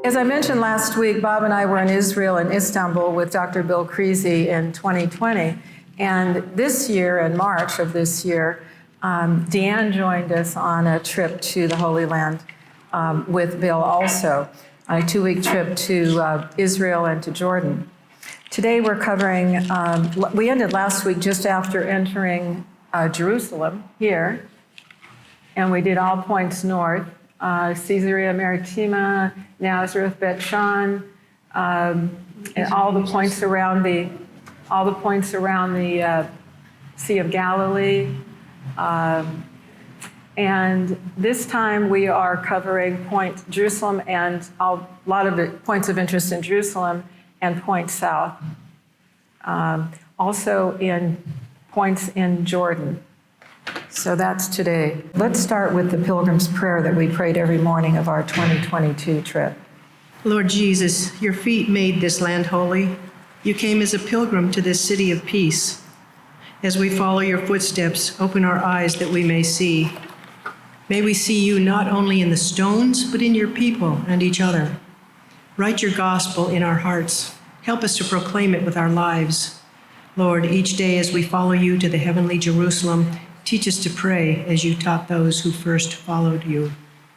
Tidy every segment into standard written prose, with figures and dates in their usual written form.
As I mentioned last week, Bob and I were in Israel and Istanbul with Dr. Bill Creasy in 2020. And this year, in March of this year, Diane joined us on a trip to the Holy Land with Bill also, a 2-week trip to Israel and to Jordan. Today we're covering, we ended last week just after entering Jerusalem here, and we did all points north, Caesarea Maritima, Nazareth, Bet Shan, and all the points around the Sea of Galilee. And this time we are covering Point Jerusalem and a lot of it, points of interest in Jerusalem and Point South. Also in points in Jordan. So that's today. Let's start with the Pilgrim's Prayer that we prayed every morning of our 2022 trip. Lord Jesus, your feet made this land holy. You came as a pilgrim to this city of peace. As we follow your footsteps, open our eyes that we may see. May we see you not only in the stones, but in your people and each other. Write your gospel in our hearts. Help us to proclaim it with our lives. Lord, each day as we follow you to the heavenly Jerusalem, teach us to pray as you taught those who first followed you.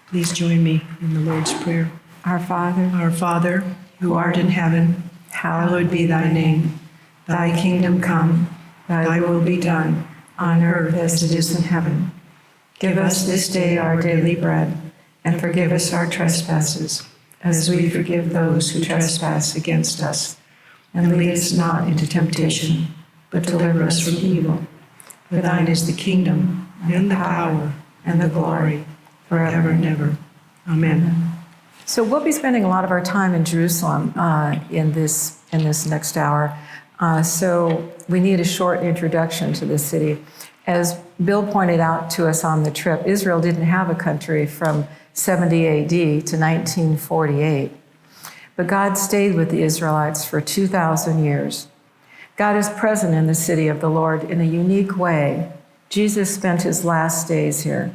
Please join me in the Lord's Prayer. Our Father, who art in heaven, hallowed be thy name. Thy kingdom come, thy will be done, on earth as it is in heaven. Give us this day our daily bread, and forgive us our trespasses, as we forgive those who trespass against us. And lead us not into temptation, but deliver us from evil. For thine is the kingdom, and the power, and the glory, forever and ever. Amen. So we'll be spending a lot of our time in Jerusalem in this next hour. So we need a short introduction to this city. As Bill pointed out to us on the trip, Israel didn't have a country from 70 AD to 1948. But God stayed with the Israelites for 2,000 years. God is present in the city of the Lord in a unique way. Jesus spent his last days here.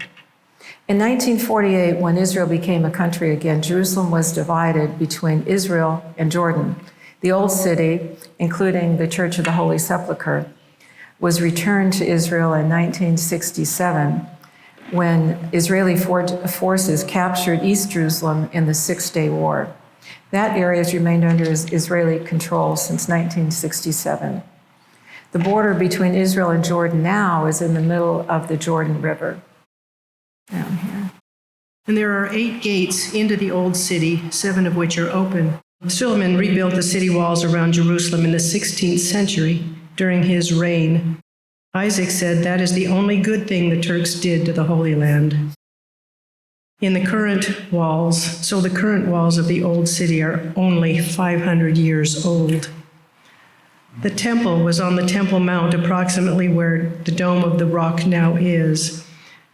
In 1948, when Israel became a country again, Jerusalem was divided between Israel and Jordan. The old city, including the Church of the Holy Sepulchre, was returned to Israel in 1967 when Israeli forces captured East Jerusalem in the Six-Day War. That area has remained under Israeli control since 1967. The border between Israel and Jordan now is in the middle of the Jordan River, down here. And there are 8 gates into the old city, 7 of which are open. Suleiman rebuilt the city walls around Jerusalem in the 16th century during his reign. Isaac said that is the only good thing the Turks did to the Holy Land. The current walls of the old city are only 500 years old. The temple was on the Temple Mount, approximately where the Dome of the Rock now is.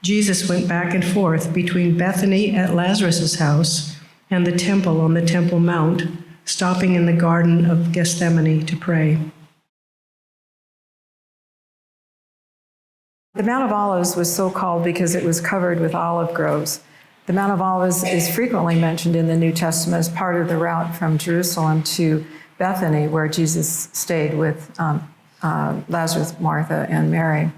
Jesus went back and forth between Bethany at Lazarus' house and the temple on the Temple Mount, stopping in the Garden of Gethsemane to pray. The Mount of Olives was so called because it was covered with olive groves. The Mount of Olives is frequently mentioned in the New Testament as part of the route from Jerusalem to Bethany, where Jesus stayed with Lazarus, Martha, and Mary,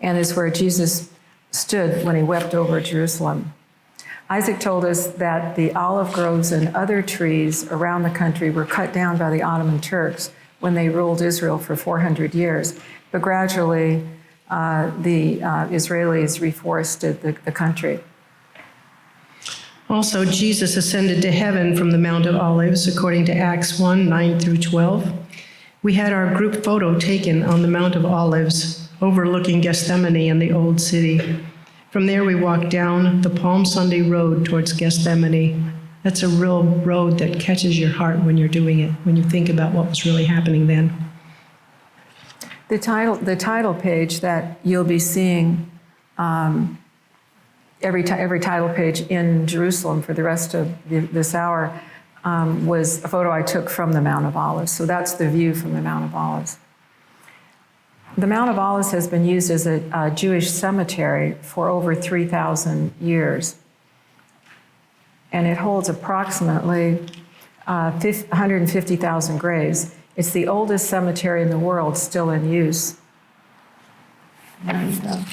and is where Jesus stood when he wept over Jerusalem. Isaac told us that the olive groves and other trees around the country were cut down by the Ottoman Turks when they ruled Israel for 400 years, but gradually the Israelis reforested the country. Also, Jesus ascended to heaven from the Mount of Olives, according to Acts 1, 9 through 12. We had our group photo taken on the Mount of Olives, overlooking Gethsemane and the old city. From there, we walked down the Palm Sunday road towards Gethsemane. That's a real road that catches your heart when you're doing it, when you think about what was really happening then. The title page that you'll be seeing every title page in Jerusalem for the rest of this hour was a photo I took from the Mount of Olives. So that's the view from the Mount of Olives. The Mount of Olives has been used as a Jewish cemetery for over 3,000 years. and it holds approximately 150,000 graves. It's the oldest cemetery in the world still in use. And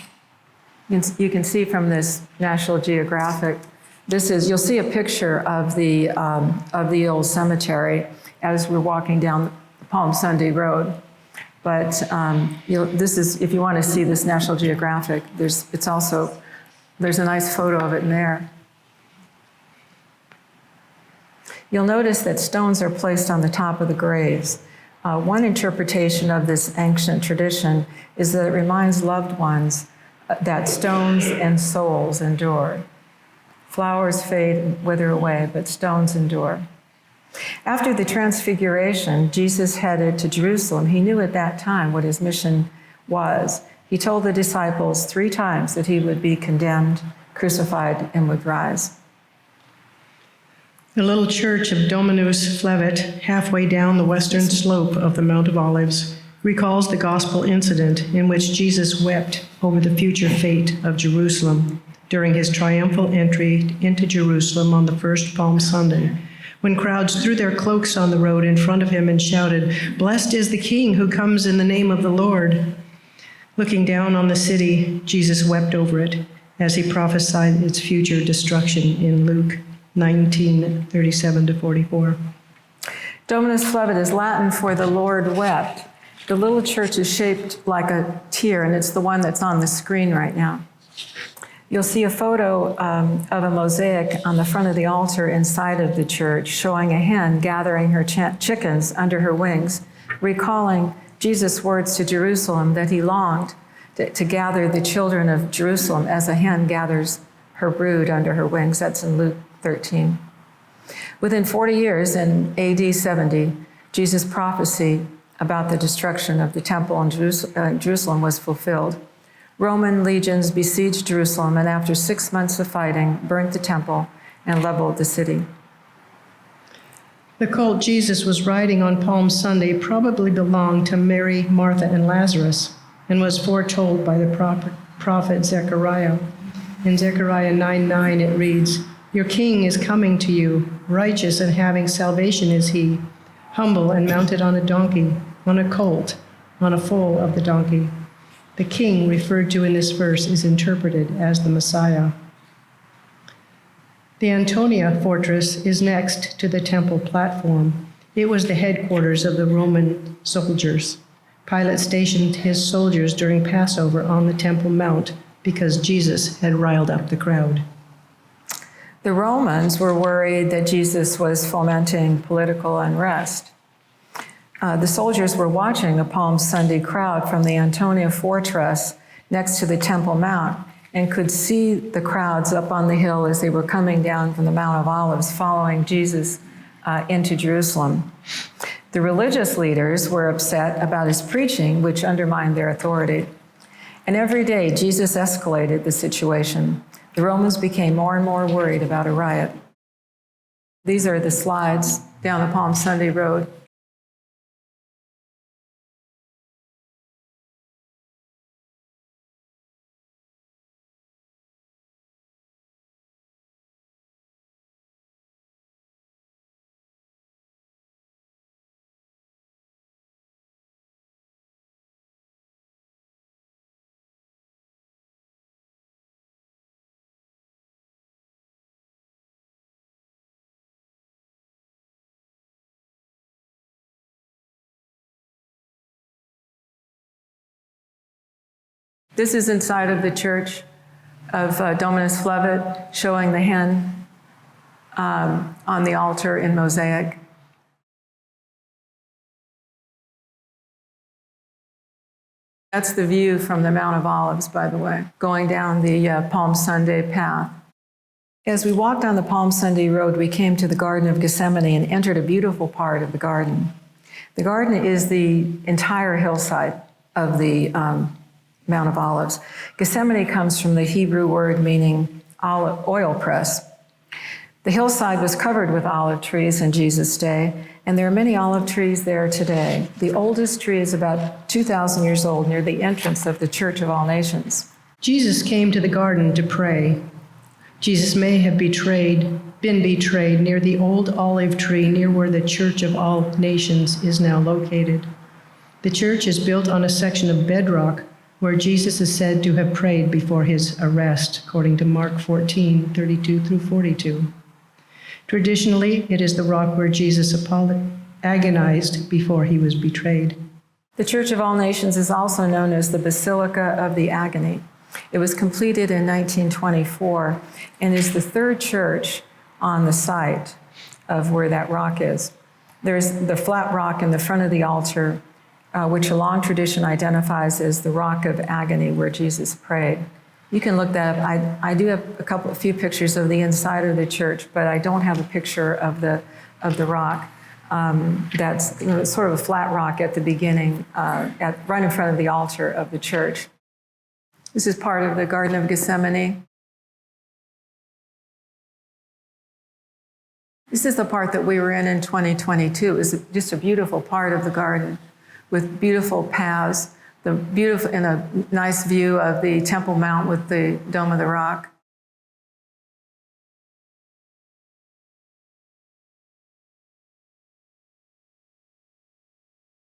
you can see from this National Geographic, you'll see a picture of the old cemetery as we're walking down Palm Sunday Road. But if you want to see this National Geographic, there's a nice photo of it in there. You'll notice that stones are placed on the top of the graves. One interpretation of this ancient tradition is that it reminds loved ones that stones and souls endure. Flowers fade and wither away, but stones endure. After the Transfiguration, Jesus headed to Jerusalem. He knew at that time what his mission was. He told the disciples 3 times that he would be condemned, crucified, and would rise. The little church of Dominus Flevit, halfway down the western slope of the Mount of Olives, recalls the gospel incident in which Jesus wept over the future fate of Jerusalem during his triumphal entry into Jerusalem on the first Palm Sunday, when crowds threw their cloaks on the road in front of him and shouted, "Blessed is the King who comes in the name of the Lord." Looking down on the city, Jesus wept over it as he prophesied its future destruction in Luke 19:37-44. Dominus Flevit is Latin for the Lord wept. The little church is shaped like a tear, and it's the one that's on the screen right now. You'll see a photo of a mosaic on the front of the altar inside of the church showing a hen gathering her chickens under her wings, recalling Jesus' words to Jerusalem that he longed to gather the children of Jerusalem as a hen gathers her brood under her wings. That's in Luke 13. Within 40 years, in AD 70, Jesus' prophecy about the destruction of the temple in Jerusalem was fulfilled. Roman legions besieged Jerusalem, and after 6 months of fighting, burnt the temple and leveled the city. The colt Jesus was riding on Palm Sunday probably belonged to Mary, Martha, and Lazarus, and was foretold by the prophet Zechariah. In Zechariah 9:9 it reads, "Your king is coming to you, righteous and having salvation is he, humble and mounted on a donkey, on a colt, on a foal of the donkey." The king referred to in this verse is interpreted as the Messiah. The Antonia fortress is next to the temple platform. It was the headquarters of the Roman soldiers. Pilate stationed his soldiers during Passover on the Temple Mount because Jesus had riled up the crowd. The Romans were worried that Jesus was fomenting political unrest. The soldiers were watching a Palm Sunday crowd from the Antonia fortress next to the Temple Mount and could see the crowds up on the hill as they were coming down from the Mount of Olives, following Jesus into Jerusalem. The religious leaders were upset about his preaching, which undermined their authority. And every day, Jesus escalated the situation. The Romans became more and more worried about a riot. These are the slides down the Palm Sunday Road. This is inside of the church of Dominus Flevit, showing the hen on the altar in mosaic. That's the view from the Mount of Olives, by the way, going down the Palm Sunday path. As we walked on the Palm Sunday road, we came to the Garden of Gethsemane and entered a beautiful part of the garden. The garden is the entire hillside of the Mount of Olives. Gethsemane comes from the Hebrew word meaning oil press. The hillside was covered with olive trees in Jesus' day, and there are many olive trees there today. The oldest tree is about 2,000 years old near the entrance of the Church of All Nations. Jesus came to the garden to pray. Jesus may have been betrayed near the old olive tree near where the Church of All Nations is now located. The church is built on a section of bedrock where Jesus is said to have prayed before his arrest, according to Mark 14:32 through 42. Traditionally, it is the rock where Jesus agonized before he was betrayed. The Church of All Nations is also known as the Basilica of the Agony. It was completed in 1924 and is the third church on the site of where that rock is. There's the flat rock in the front of the altar, which a long tradition identifies as the rock of agony where Jesus prayed. You can look that up. I do have a few pictures of the inside of the church, but I don't have a picture of the rock. That's sort of a flat rock at the beginning, right in front of the altar of the church. This is part of the Garden of Gethsemane. This is the part that we were in 2022. It was just a beautiful part of the garden with beautiful paths, and a nice view of the Temple Mount with the Dome of the Rock.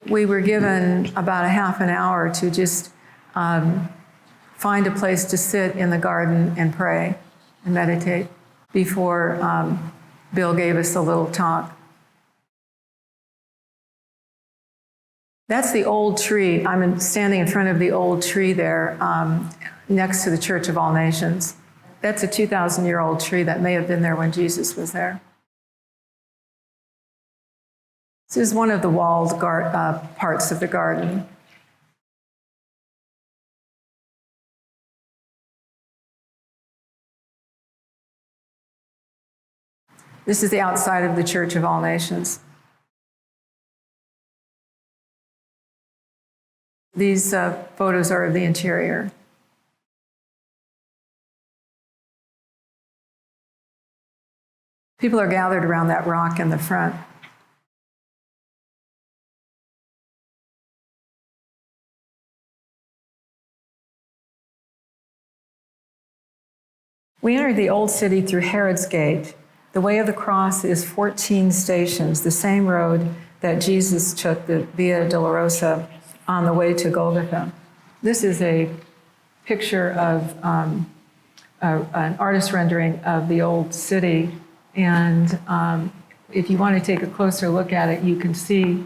We were given about a half an hour to just find a place to sit in the garden and pray and meditate before Bill gave us a little talk. That's the old tree. I'm standing in front of the old tree there next to the Church of All Nations. That's a 2,000-year-old tree that may have been there when Jesus was there. This is one of the walled parts of the garden. This is the outside of the Church of All Nations. These photos are of the interior. People are gathered around that rock in the front. We entered the Old City through Herod's Gate. The way of the cross is 14 stations, the same road that Jesus took, the Via Dolorosa, on the way to Golgotha. This is a picture of an artist rendering of the Old City. And if you want to take a closer look at it, you can see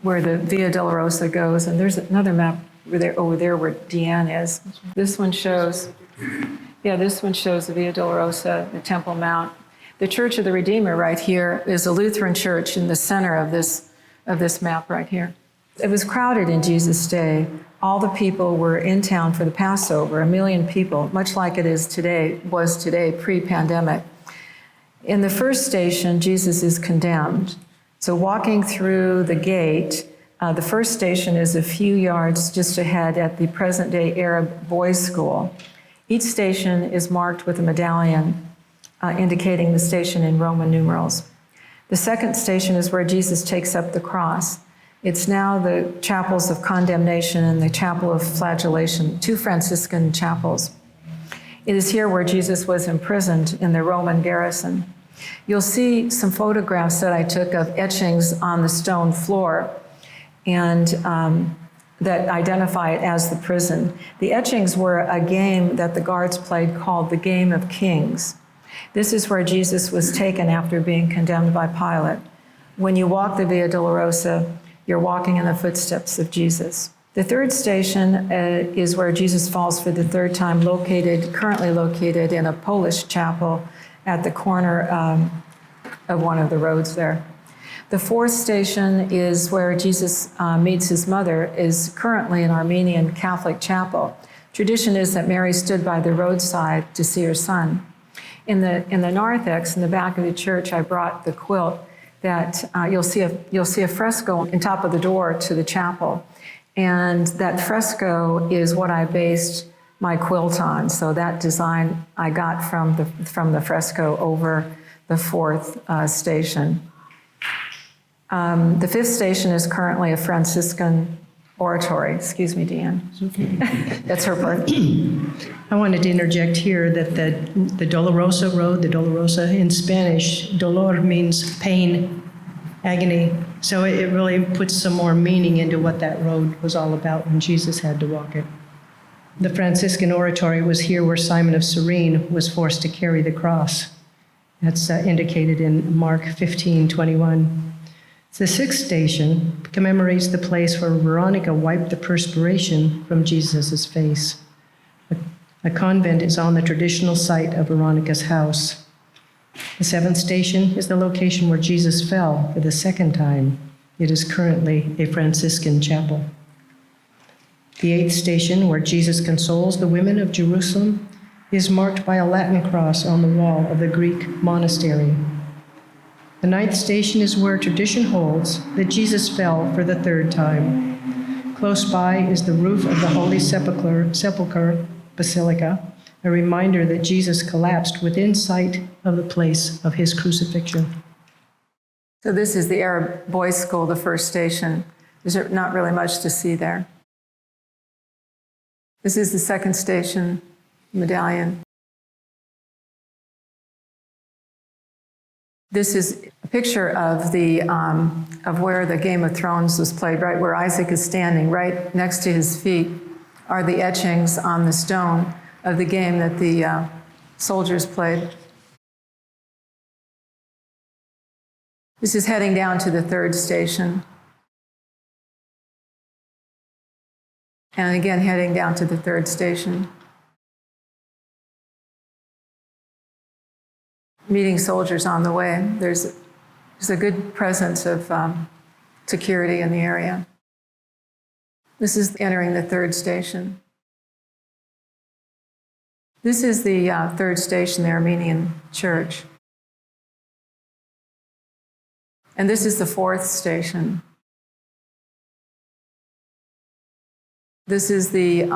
where the Via Dolorosa goes. And there's another map over there where Diane is. This one shows the Via Dolorosa, the Temple Mount. The Church of the Redeemer right here is a Lutheran church in the center of this map right here. It was crowded in Jesus' day. All the people were in town for the Passover, 1 million people, much like it was today, pre-pandemic. In the first station, Jesus is condemned. So walking through the gate, the first station is a few yards just ahead at the present-day Arab boys' school. Each station is marked with a medallion indicating the station in Roman numerals. The second station is where Jesus takes up the cross. It's now the chapels of condemnation and the chapel of flagellation, 2 Franciscan chapels. It is here where Jesus was imprisoned in the Roman garrison. You'll see some photographs that I took of etchings on the stone floor and that identify it as the prison. The etchings were a game that the guards played called the Game of Kings. This is where Jesus was taken after being condemned by Pilate. When you walk the Via Dolorosa, you're walking in the footsteps of Jesus. The third station is where Jesus falls for the third time, currently located in a Polish chapel at the corner of one of the roads there. The fourth station is where Jesus meets his mother, is currently an Armenian Catholic chapel. Tradition is that Mary stood by the roadside to see her son. In the narthex, in the back of the church, I brought the quilt that you'll see a fresco on top of the door to the chapel. And that fresco is what I based my quilt on. So that design I got from the fresco over the fourth station. The fifth station is currently a Franciscan Oratory. Excuse me, Diane. That's her part. I wanted to interject here that the Dolorosa Road, the Dolorosa in Spanish, dolor means pain, agony. So it really puts some more meaning into what that road was all about when Jesus had to walk it. The Franciscan Oratory was here where Simon of Cyrene was forced to carry the cross. That's indicated in Mark 15:21. The sixth station commemorates the place where Veronica wiped the perspiration from Jesus' face. A convent is on the traditional site of Veronica's house. The seventh station is the location where Jesus fell for the second time. It is currently a Franciscan chapel. The eighth station, where Jesus consoles the women of Jerusalem, is marked by a Latin cross on the wall of the Greek monastery. The ninth station is where tradition holds that Jesus fell for the third time. Close by is the roof of the Holy Sepulchre Basilica, a reminder that Jesus collapsed within sight of the place of his crucifixion. So this is the Arab Boys' School, the first station. There's not really much to see there. This is the second station, Medallion. This is a picture of of where the Game of Thrones was played, right where Isaac is standing. Right next to his feet are the etchings on the stone of the game that the soldiers played. This is heading down to the third station. And again, heading down to the third station. Meeting soldiers on the way. There's a good presence of security in the area. This is entering the third station. This is the third station, the Armenian church. And this is the fourth station. This is the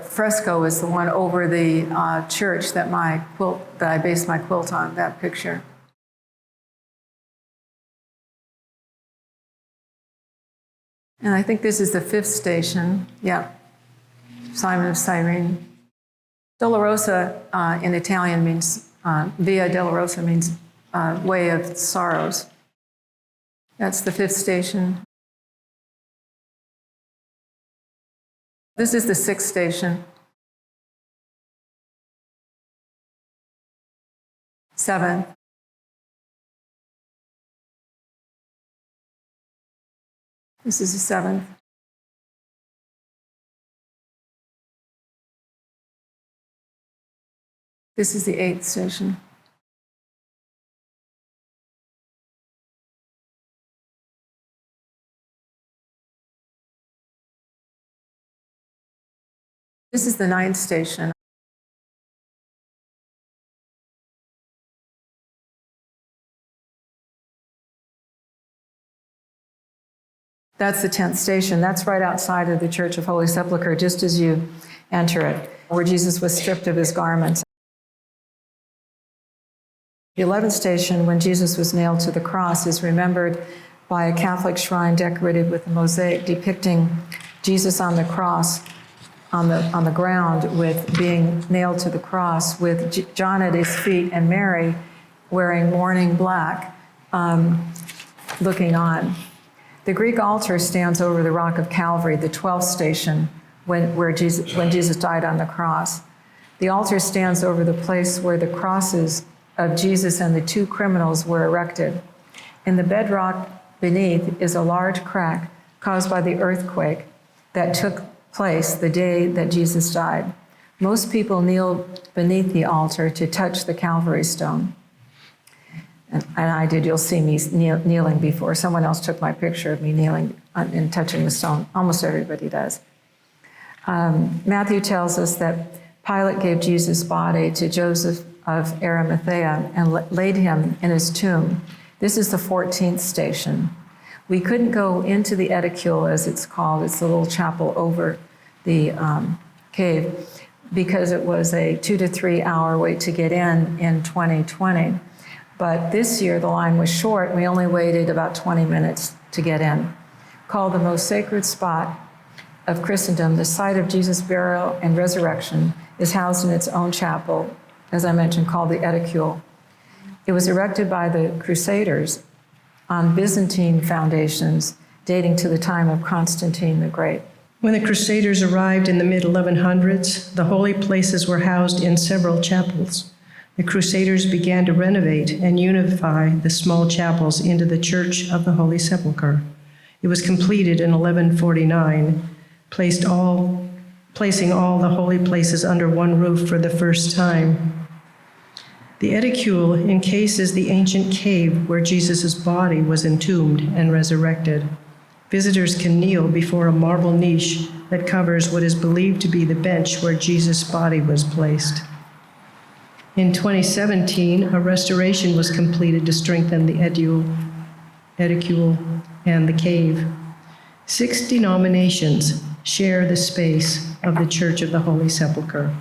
fresco is the one over the church that I based my quilt on, that picture. And I think this is the fifth station. Yeah, Simon of Cyrene. Dolorosa in Italian means, Via Dolorosa means way of sorrows. That's the fifth station. This is the sixth station. Seventh. This is the seventh. This is the eighth station. This is the ninth station. That's the 10th station. That's right outside of the Church of Holy Sepulchre, just as you enter it, where Jesus was stripped of his garments. The 11th station, when Jesus was nailed to the cross, is remembered by a Catholic shrine decorated with a mosaic depicting Jesus on the cross, on the ground, with being nailed to the cross, with John at his feet and Mary wearing mourning black, looking on. The Greek altar stands over the rock of Calvary, the 12th station, when Jesus died on the cross. The altar stands over the place where the crosses of Jesus and the two criminals were erected. In the bedrock beneath is a large crack caused by the earthquake that took place the day that Jesus died. Most people kneel beneath the altar to touch the Calvary stone. And I did. You'll see me kneeling before. Someone else took my picture of me kneeling and touching the stone. Almost everybody does. Matthew tells us that Pilate gave Jesus' body to Joseph of Arimathea and laid him in his tomb. This is the 14th station. We couldn't go into the edicule, as it's called. It's the little chapel over the cave, because it was a 2 to 3 hour wait to get in 2020. But this year, the line was short. We only waited about 20 minutes to get in. called the most sacred spot of Christendom, the site of Jesus' burial and resurrection, is housed in its own chapel, as I mentioned, called the Edicule. It was erected by the Crusaders on Byzantine foundations dating to the time of Constantine the Great. When the Crusaders arrived in the mid-1100s, the holy places were housed in several chapels. The Crusaders began to renovate and unify the small chapels into the Church of the Holy Sepulchre. It was completed in 1149, placing all the holy places under one roof for the first time. The Edicule encases the ancient cave where Jesus' body was entombed and resurrected. Visitors can kneel before a marble niche that covers what is believed to be the bench where Jesus' body was placed. In 2017, a restoration was completed to strengthen the Edicule and the cave. 6 denominations share the space of the Church of the Holy Sepulchre.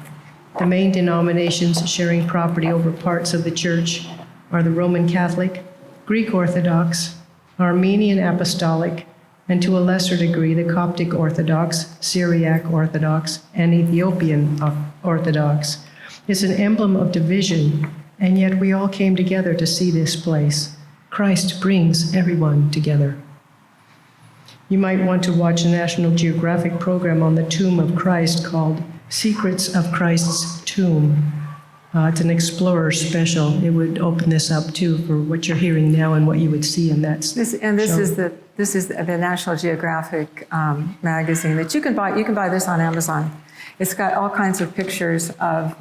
The main denominations sharing property over parts of the church are the Roman Catholic, Greek Orthodox, Armenian Apostolic, and to a lesser degree, the Coptic Orthodox, Syriac Orthodox, and Ethiopian Orthodox. It's an emblem of division, and yet we all came together to see this place. Christ brings everyone together. You might want to watch a National Geographic program on the tomb of Christ called Secrets of Christ's Tomb. It's an explorer special. It would open this up too for what you're hearing now and what you would see in that. This is the National Geographic magazine that you can buy. You can buy this on Amazon. It's got all kinds of pictures of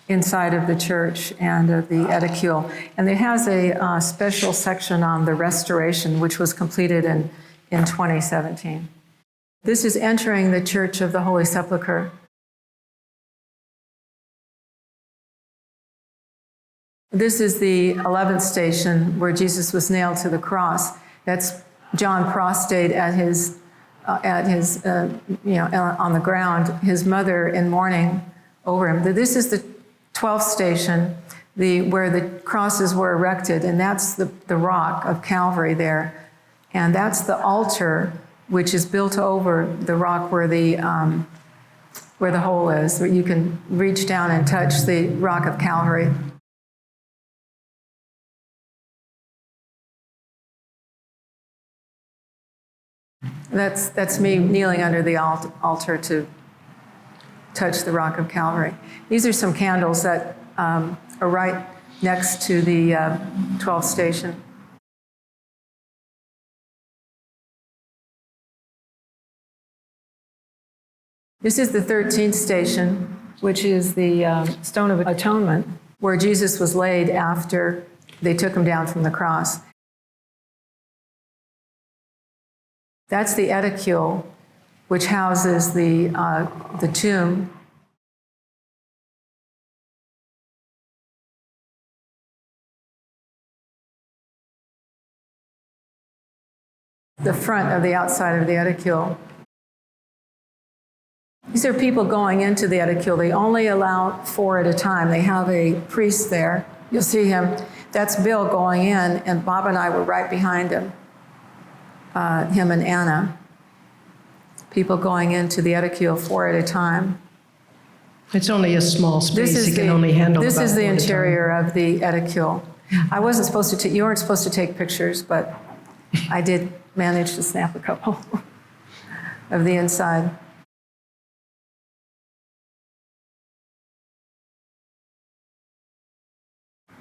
inside of the church and of the Edicule, and it has a special section on the restoration, which was completed in 2017. This is entering the Church of the Holy Sepulchre. This is the 11th station where Jesus was nailed to the cross. That's John prostrate on the ground, his mother in mourning over him. This is the 12th station, where the crosses were erected, and that's the rock of Calvary there. And that's the altar, which is built over the rock where the hole is, where you can reach down and touch the rock of Calvary. That's me kneeling under the altar to touch the rock of Calvary. These are some candles that are right next to the 12th station. This is the 13th station, which is the Stone of Atonement, where Jesus was laid after they took him down from the cross. That's the Edicule, which houses the tomb. The front of the outside of the Edicule. These are people going into the Edicule. They only allow 4 at a time. They have a priest there. You'll see him. That's Bill going in, and Bob and I were right behind him. Him and Anna. People going into the Edicule 4 at a time. It's only a small space. You can only handle This about is the 4 at a time. interior of the Edicule. I wasn't supposed to. You weren't supposed to take pictures, but I did manage to snap a couple of the inside.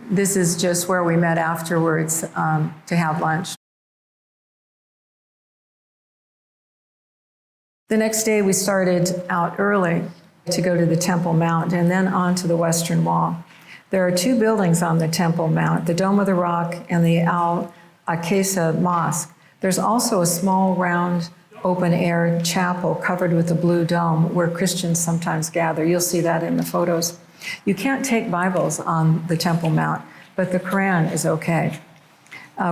This is just where we met afterwards to have lunch. The next day, we started out early to go to the Temple Mount and then on to the Western Wall. There are 2 buildings on the Temple Mount, the Dome of the Rock and the Al-Aqsa Mosque. There's also a small, round, open-air chapel covered with a blue dome where Christians sometimes gather. You'll see that in the photos. You can't take Bibles on the Temple Mount, but the Quran is okay.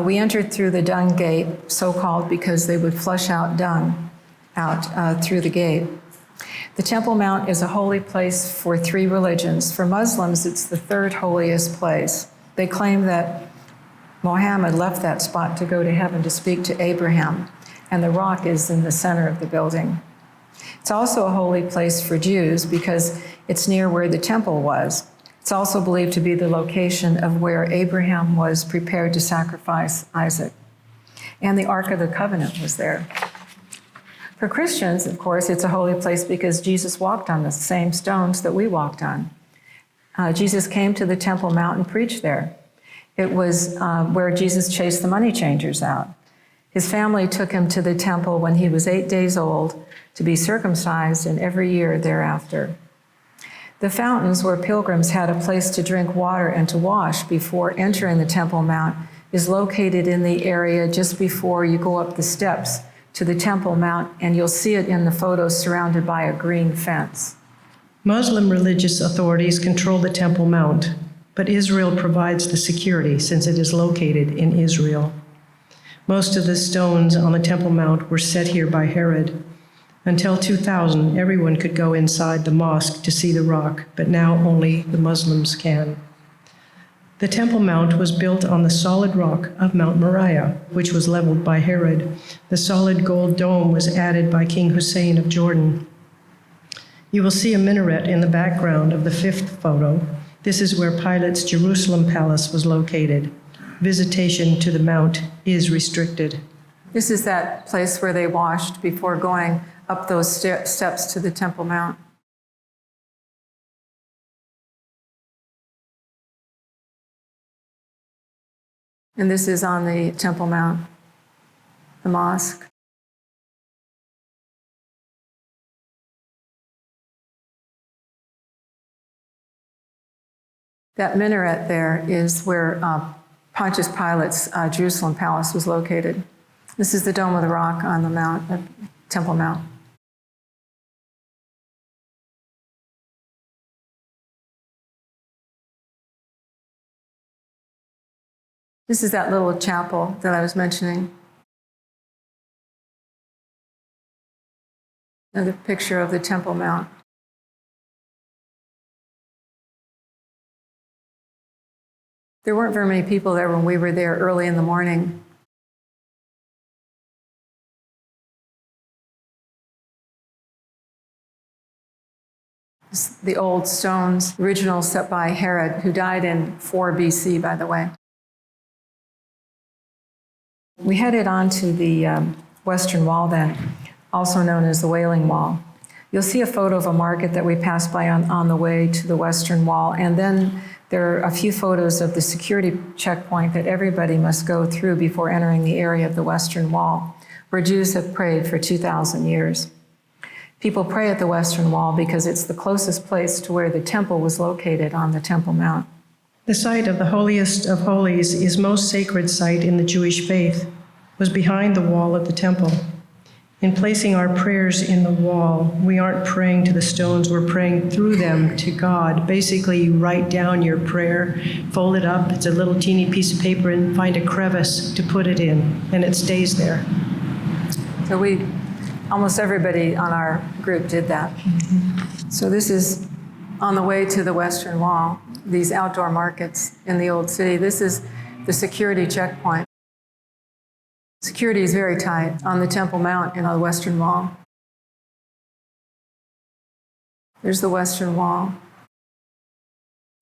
We entered through the dung gate, so-called because they would flush out dung out through the gate. The Temple Mount is a holy place for 3 religions. For Muslims, it's the 3rd holiest place. They claim that Muhammad left that spot to go to heaven to speak to Abraham. and the rock is in the center of the building. It's also a holy place for Jews because it's near where the temple was. It's also believed to be the location of where Abraham was prepared to sacrifice Isaac. And the Ark of the Covenant was there. For Christians, of course, it's a holy place because Jesus walked on the same stones that we walked on. Jesus came to the Temple Mount and preached there. It was where Jesus chased the money changers out. His family took him to the temple when he was 8 days old to be circumcised, and every year thereafter. The fountains where pilgrims had a place to drink water and to wash before entering the Temple Mount is located in the area just before you go up the steps to the Temple Mount, and you'll see it in the photos surrounded by a green fence. Muslim religious authorities control the Temple Mount, but Israel provides the security since it is located in Israel. Most of the stones on the Temple Mount were set here by Herod. Until 2000, everyone could go inside the mosque to see the rock, but now only the Muslims can. The Temple Mount was built on the solid rock of Mount Moriah, which was leveled by Herod. The solid gold dome was added by King Hussein of Jordan. You will see a minaret in the background of the fifth photo. This is where Pilate's Jerusalem palace was located. Visitation to the mount is restricted. This is that place where they washed before going up those steps to the Temple Mount. And this is on the Temple Mount, the mosque. That minaret there is where Pontius Pilate's Jerusalem palace was located. This is the Dome of the Rock on the Mount, Temple Mount. This is that little chapel that I was mentioning. Another picture of the Temple Mount. There weren't very many people there when we were there early in the morning. The old stones, original set by Herod, who died in 4 BC, by the way. We headed on to the Western Wall then, also known as the Wailing Wall. You'll see a photo of a market that we passed by on the way to the Western Wall, and then there are a few photos of the security checkpoint that everybody must go through before entering the area of the Western Wall, where Jews have prayed for 2,000 years. People pray at the Western Wall because it's the closest place to where the temple was located on the Temple Mount. The site of the holiest of holies is most sacred site in the Jewish faith, was behind the wall of the temple. In placing our prayers in the wall, we aren't praying to the stones, we're praying through them to God. Basically, you write down your prayer, fold it up, it's a little teeny piece of paper, and find a crevice to put it in, and it stays there. So almost everybody on our group did that. Mm-hmm. So this is on the way to the Western Wall, these outdoor markets in the old city. This is the security checkpoint. Security is very tight on the Temple Mount and on the Western Wall. There's the Western Wall.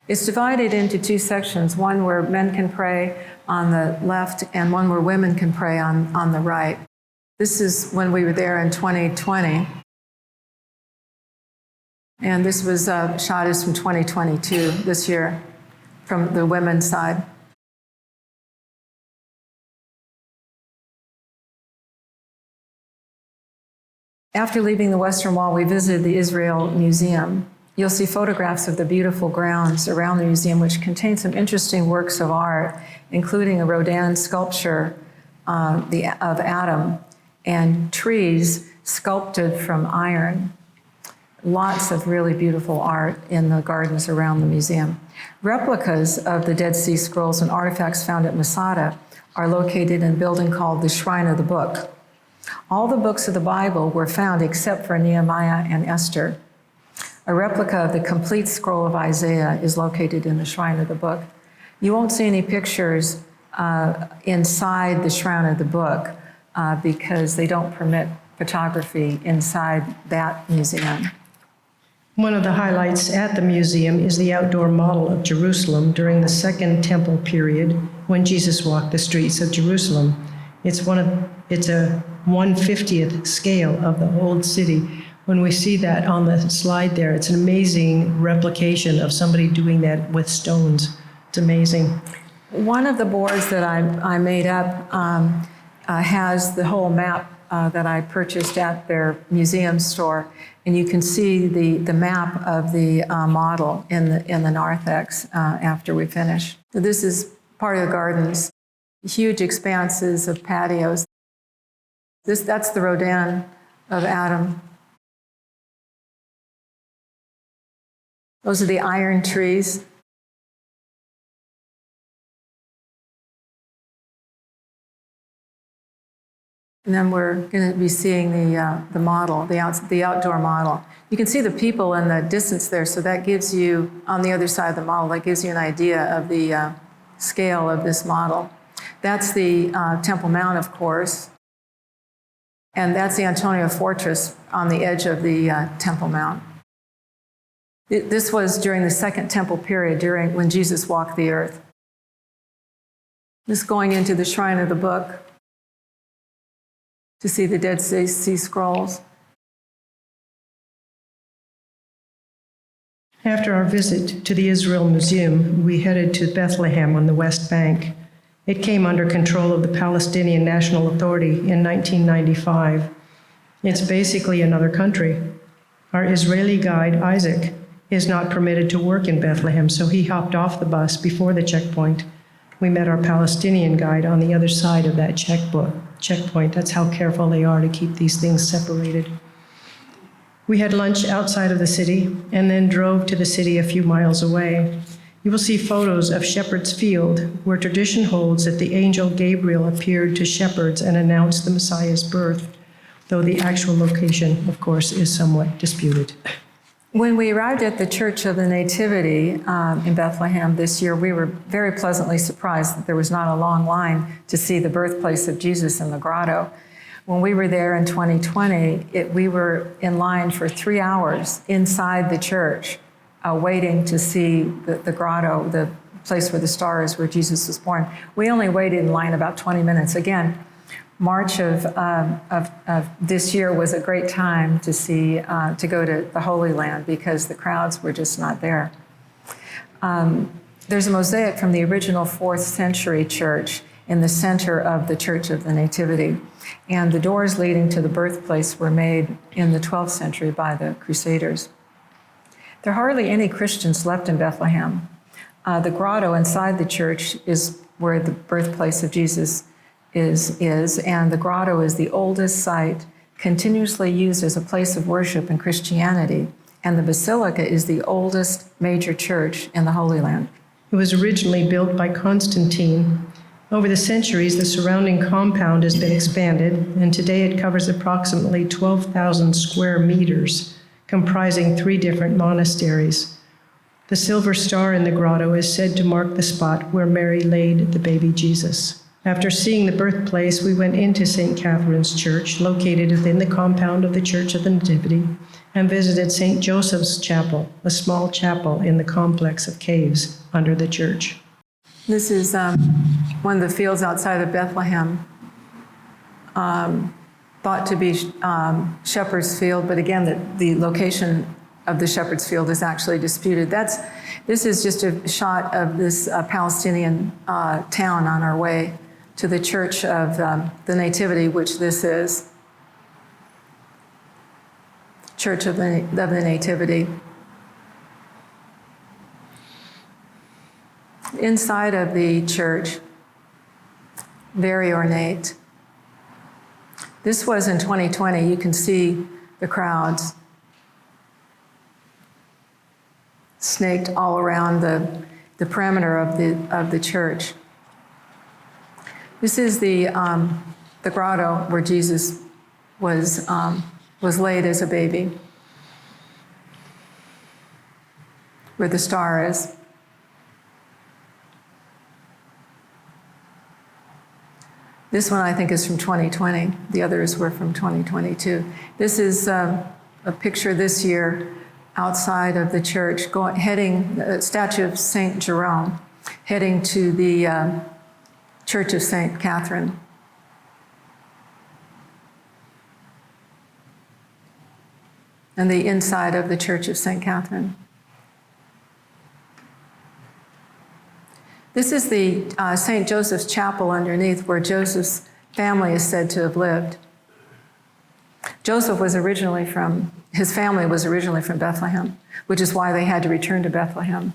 It's divided into 2 sections, one where men can pray on the left and one where women can pray on the right. This is when we were there in 2020. And this was shot is from 2022, this year, from the women's side. After leaving the Western Wall, we visited the Israel Museum. You'll see photographs of the beautiful grounds around the museum, which contain some interesting works of art, including a Rodin sculpture of Adam and trees sculpted from iron. Lots of really beautiful art in the gardens around the museum. Replicas of the Dead Sea Scrolls and artifacts found at Masada are located in a building called the Shrine of the Book. All the books of the Bible were found except for Nehemiah and Esther. A replica of the complete scroll of Isaiah is located in the Shrine of the Book. You won't see any pictures inside the Shrine of the Book because they don't permit photography inside that museum. One of the highlights at the museum is the outdoor model of Jerusalem during the Second Temple period when Jesus walked the streets of Jerusalem. It's a 1/50th scale of the old city. When we see that on the slide there, it's an amazing replication of somebody doing that with stones. It's amazing. One of the boards that I made up has the whole map that I purchased at their museum store, and you can see the map of the model in the narthex after we finish. So this is part of the gardens, huge expanses of patios. That's the Rodan of Adam. Those are the iron trees. And then we're going to be seeing the model, the outdoor model. You can see the people in the distance there, so that gives you, on the other side of the model, that gives you an idea of the scale of this model. That's the Temple Mount, of course, and that's the Antonia Fortress on the edge of the Temple Mount. This was during the Second Temple period, when Jesus walked the earth. This going into the Shrine of the Book to see the Dead Sea Scrolls. After our visit to the Israel Museum, we headed to Bethlehem on the West Bank. It came under control of the Palestinian National Authority in 1995. It's basically another country. Our Israeli guide, Isaac, is not permitted to work in Bethlehem, so he hopped off the bus before the checkpoint. We met our Palestinian guide on the other side of that checkpoint. That's how careful they are to keep these things separated. We had lunch outside of the city and then drove to the city a few miles away. You will see photos of Shepherd's Field, where tradition holds that the angel Gabriel appeared to shepherds and announced the Messiah's birth, though the actual location, of course, is somewhat disputed. When we arrived at the Church of the Nativity in Bethlehem this year, we were very pleasantly surprised that there was not a long line to see the birthplace of Jesus in the grotto. When we were there in 2020, we were in line for 3 hours inside the church, waiting to see the grotto, the place where the star is, where Jesus was born. We only waited in line about 20 minutes. Again, March of this year was a great time to go to the Holy Land because the crowds were just not there. There's a mosaic from the original 4th century church in the center of the Church of the Nativity. And the doors leading to the birthplace were made in the 12th century by the Crusaders. There are hardly any Christians left in Bethlehem. The grotto inside the church is where the birthplace of Jesus is, and the grotto is the oldest site continuously used as a place of worship in Christianity, and the basilica is the oldest major church in the Holy Land. It was originally built by Constantine. Over the centuries, the surrounding compound has been expanded, and today it covers approximately 12,000 square meters, comprising 3 different monasteries. The silver star in the grotto is said to mark the spot where Mary laid the baby Jesus. After seeing the birthplace, we went into St. Catherine's Church, located within the compound of the Church of the Nativity, and visited St. Joseph's Chapel, a small chapel in the complex of caves under the church. This is one of the fields outside of Bethlehem, thought to be Shepherd's Field, but again, the location of the Shepherd's Field is actually disputed. This is just a shot of this Palestinian town on our way to the Church of the Nativity, which this is. Church of the Nativity. Inside of the church, very ornate. This was in 2020. You can see the crowds snaked all around the perimeter of the church. This is the grotto where Jesus was laid as a baby, where the star is. This one I think is from 2020. The others were from 2022. This is a picture this year outside of the church, heading the statue of St. Jerome, heading to the Church of St. Catherine. And the inside of the Church of St. Catherine. This is the St. Joseph's Chapel underneath where Joseph's family is said to have lived. Joseph was originally his family was originally from Bethlehem, which is why they had to return to Bethlehem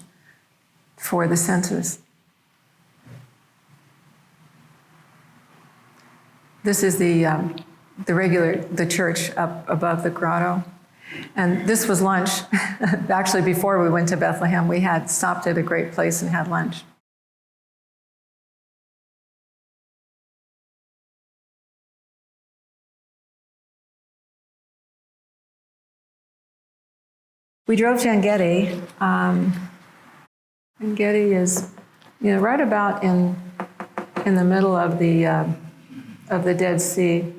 for the census. This is the church up above the grotto. And this was lunch. Actually, before we went to Bethlehem, we had stopped at a great place and had lunch. We drove to En-Gedi. En-Gedi is, right about in the middle of the Dead Sea.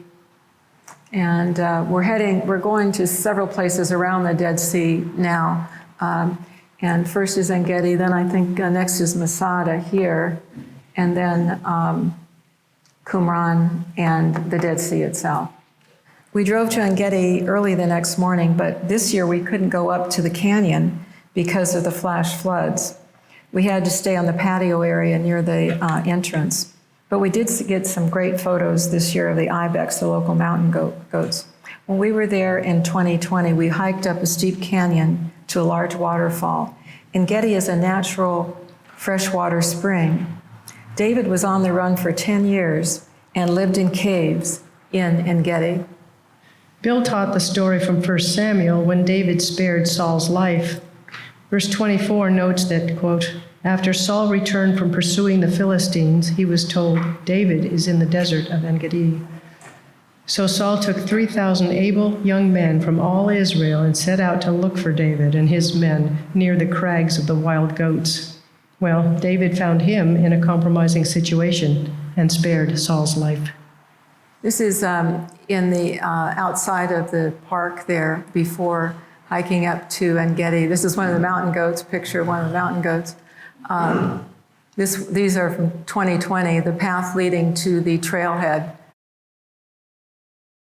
And we're going to several places around the Dead Sea now. And first is En-Gedi, then I think next is Masada here, and then Qumran and the Dead Sea itself. We drove to En-Gedi early the next morning, but this year we couldn't go up to the canyon because of the flash floods. We had to stay on the patio area near the entrance. But we did get some great photos this year of the ibex, the local mountain goats. When we were there in 2020, we hiked up a steep canyon to a large waterfall. En-Gedi is a natural freshwater spring. David was on the run for 10 years and lived in caves in En-Gedi. Bill taught the story from 1 Samuel when David spared Saul's life. Verse 24 notes that, quote, after Saul returned from pursuing the Philistines, he was told, David is in the desert of En-Gedi. So Saul took 3,000 able young men from all Israel and set out to look for David and his men near the crags of the wild goats. Well, David found him in a compromising situation and spared Saul's life. This is in the outside of the park there before hiking up to En-Gedi. This is one of the mountain goats, picture of one of the mountain goats. These are from 2020, the path leading to the trailhead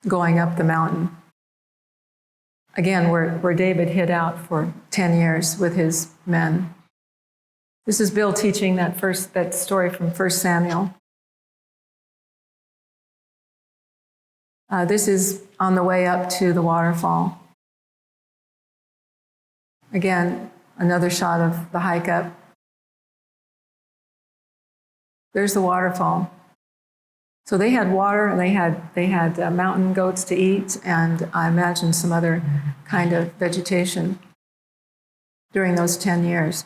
going up the mountain. Again, where David hid out for 10 years with his men. This is Bill teaching that story from 1 Samuel. This is on the way up to the waterfall. Again, another shot of the hike up. There's the waterfall. So they had water and they had mountain goats to eat, and I imagine some other kind of vegetation during those 10 years.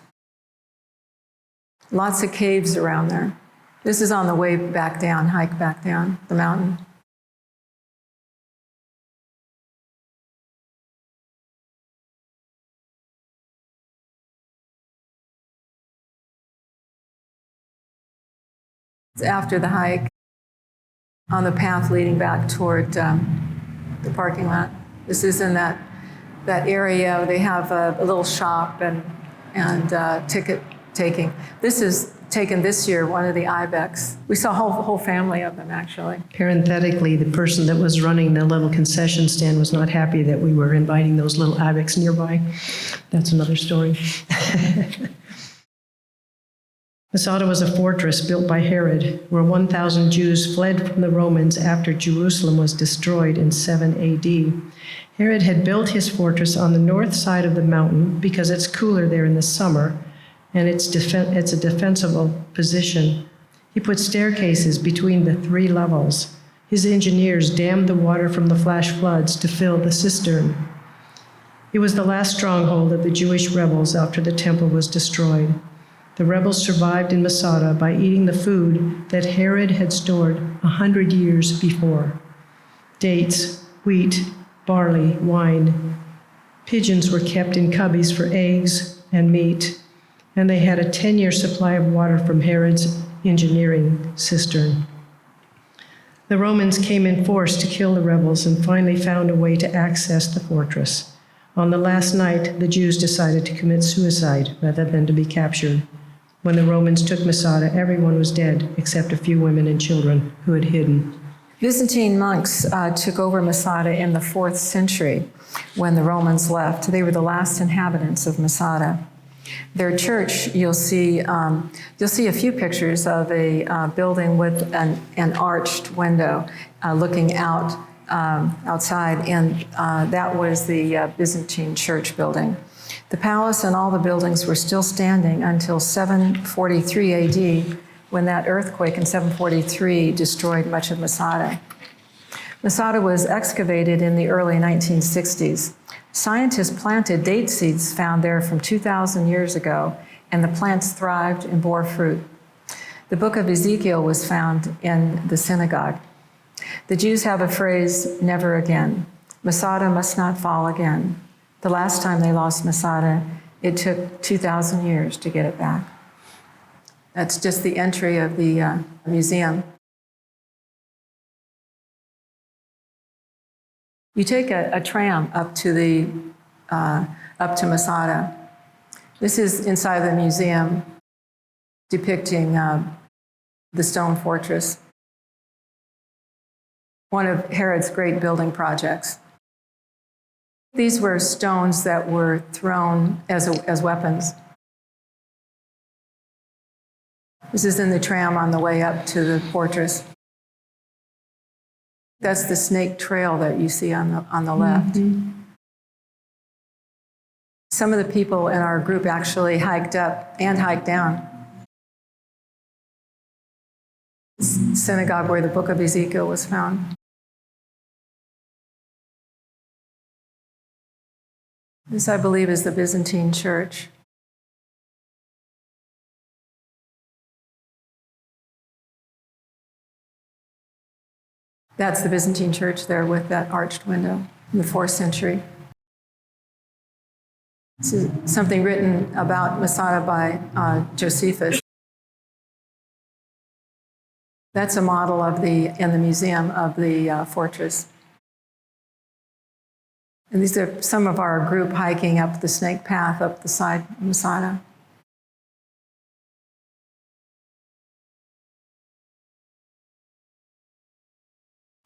Lots of caves around there. This is on the way back down, hike back down the mountain. After the hike, on the path leading back toward the parking lot. This is in that area. They have a little shop and ticket taking. This is taken this year, one of the ibex. We saw a whole family of them, actually. Parenthetically, the person that was running the little concession stand was not happy that we were inviting those little ibex nearby. That's another story. Masada was a fortress built by Herod, where 1,000 Jews fled from the Romans after Jerusalem was destroyed in 7 AD. Herod had built his fortress on the north side of the mountain because it's cooler there in the summer, and it's a defensible position. He put staircases between the 3 levels. His engineers dammed the water from the flash floods to fill the cistern. It was the last stronghold of the Jewish rebels after the temple was destroyed. The rebels survived in Masada by eating the food that Herod had stored 100 years before: dates, wheat, barley, wine. Pigeons were kept in cubbies for eggs and meat, and they had a 10-year supply of water from Herod's engineering cistern. The Romans came in force to kill the rebels and finally found a way to access the fortress. On the last night, the Jews decided to commit suicide rather than to be captured. When the Romans took Masada, everyone was dead except a few women and children who had hidden. Byzantine monks took over Masada in the 4th century when the Romans left. They were the last inhabitants of Masada. Their church, you'll see a few pictures of a building with an arched window looking out outside, and that was the Byzantine church building. The palace and all the buildings were still standing until 743 AD, when that earthquake in 743 destroyed much of Masada. Masada was excavated in the early 1960s. Scientists planted date seeds found there from 2,000 years ago, and the plants thrived and bore fruit. The book of Ezekiel was found in the synagogue. The Jews have a phrase, never again. Masada must not fall again. The last time they lost Masada, it took 2,000 years to get it back. That's just the entry of the museum. You take a tram up to Masada. This is inside the museum depicting the stone fortress, one of Herod's great building projects. These were stones that were thrown as weapons. This is in the tram on the way up to the fortress. That's the snake trail that you see on the left. Mm-hmm. Some of the people in our group actually hiked up and hiked down. Synagogue where the book of Ezekiel was found. This, I believe, is the Byzantine church. That's the Byzantine church there with that arched window in the 4th century. This is something written about Masada by Josephus. That's a model in the museum of the fortress. And these are some of our group hiking up the snake path up the side of Masada.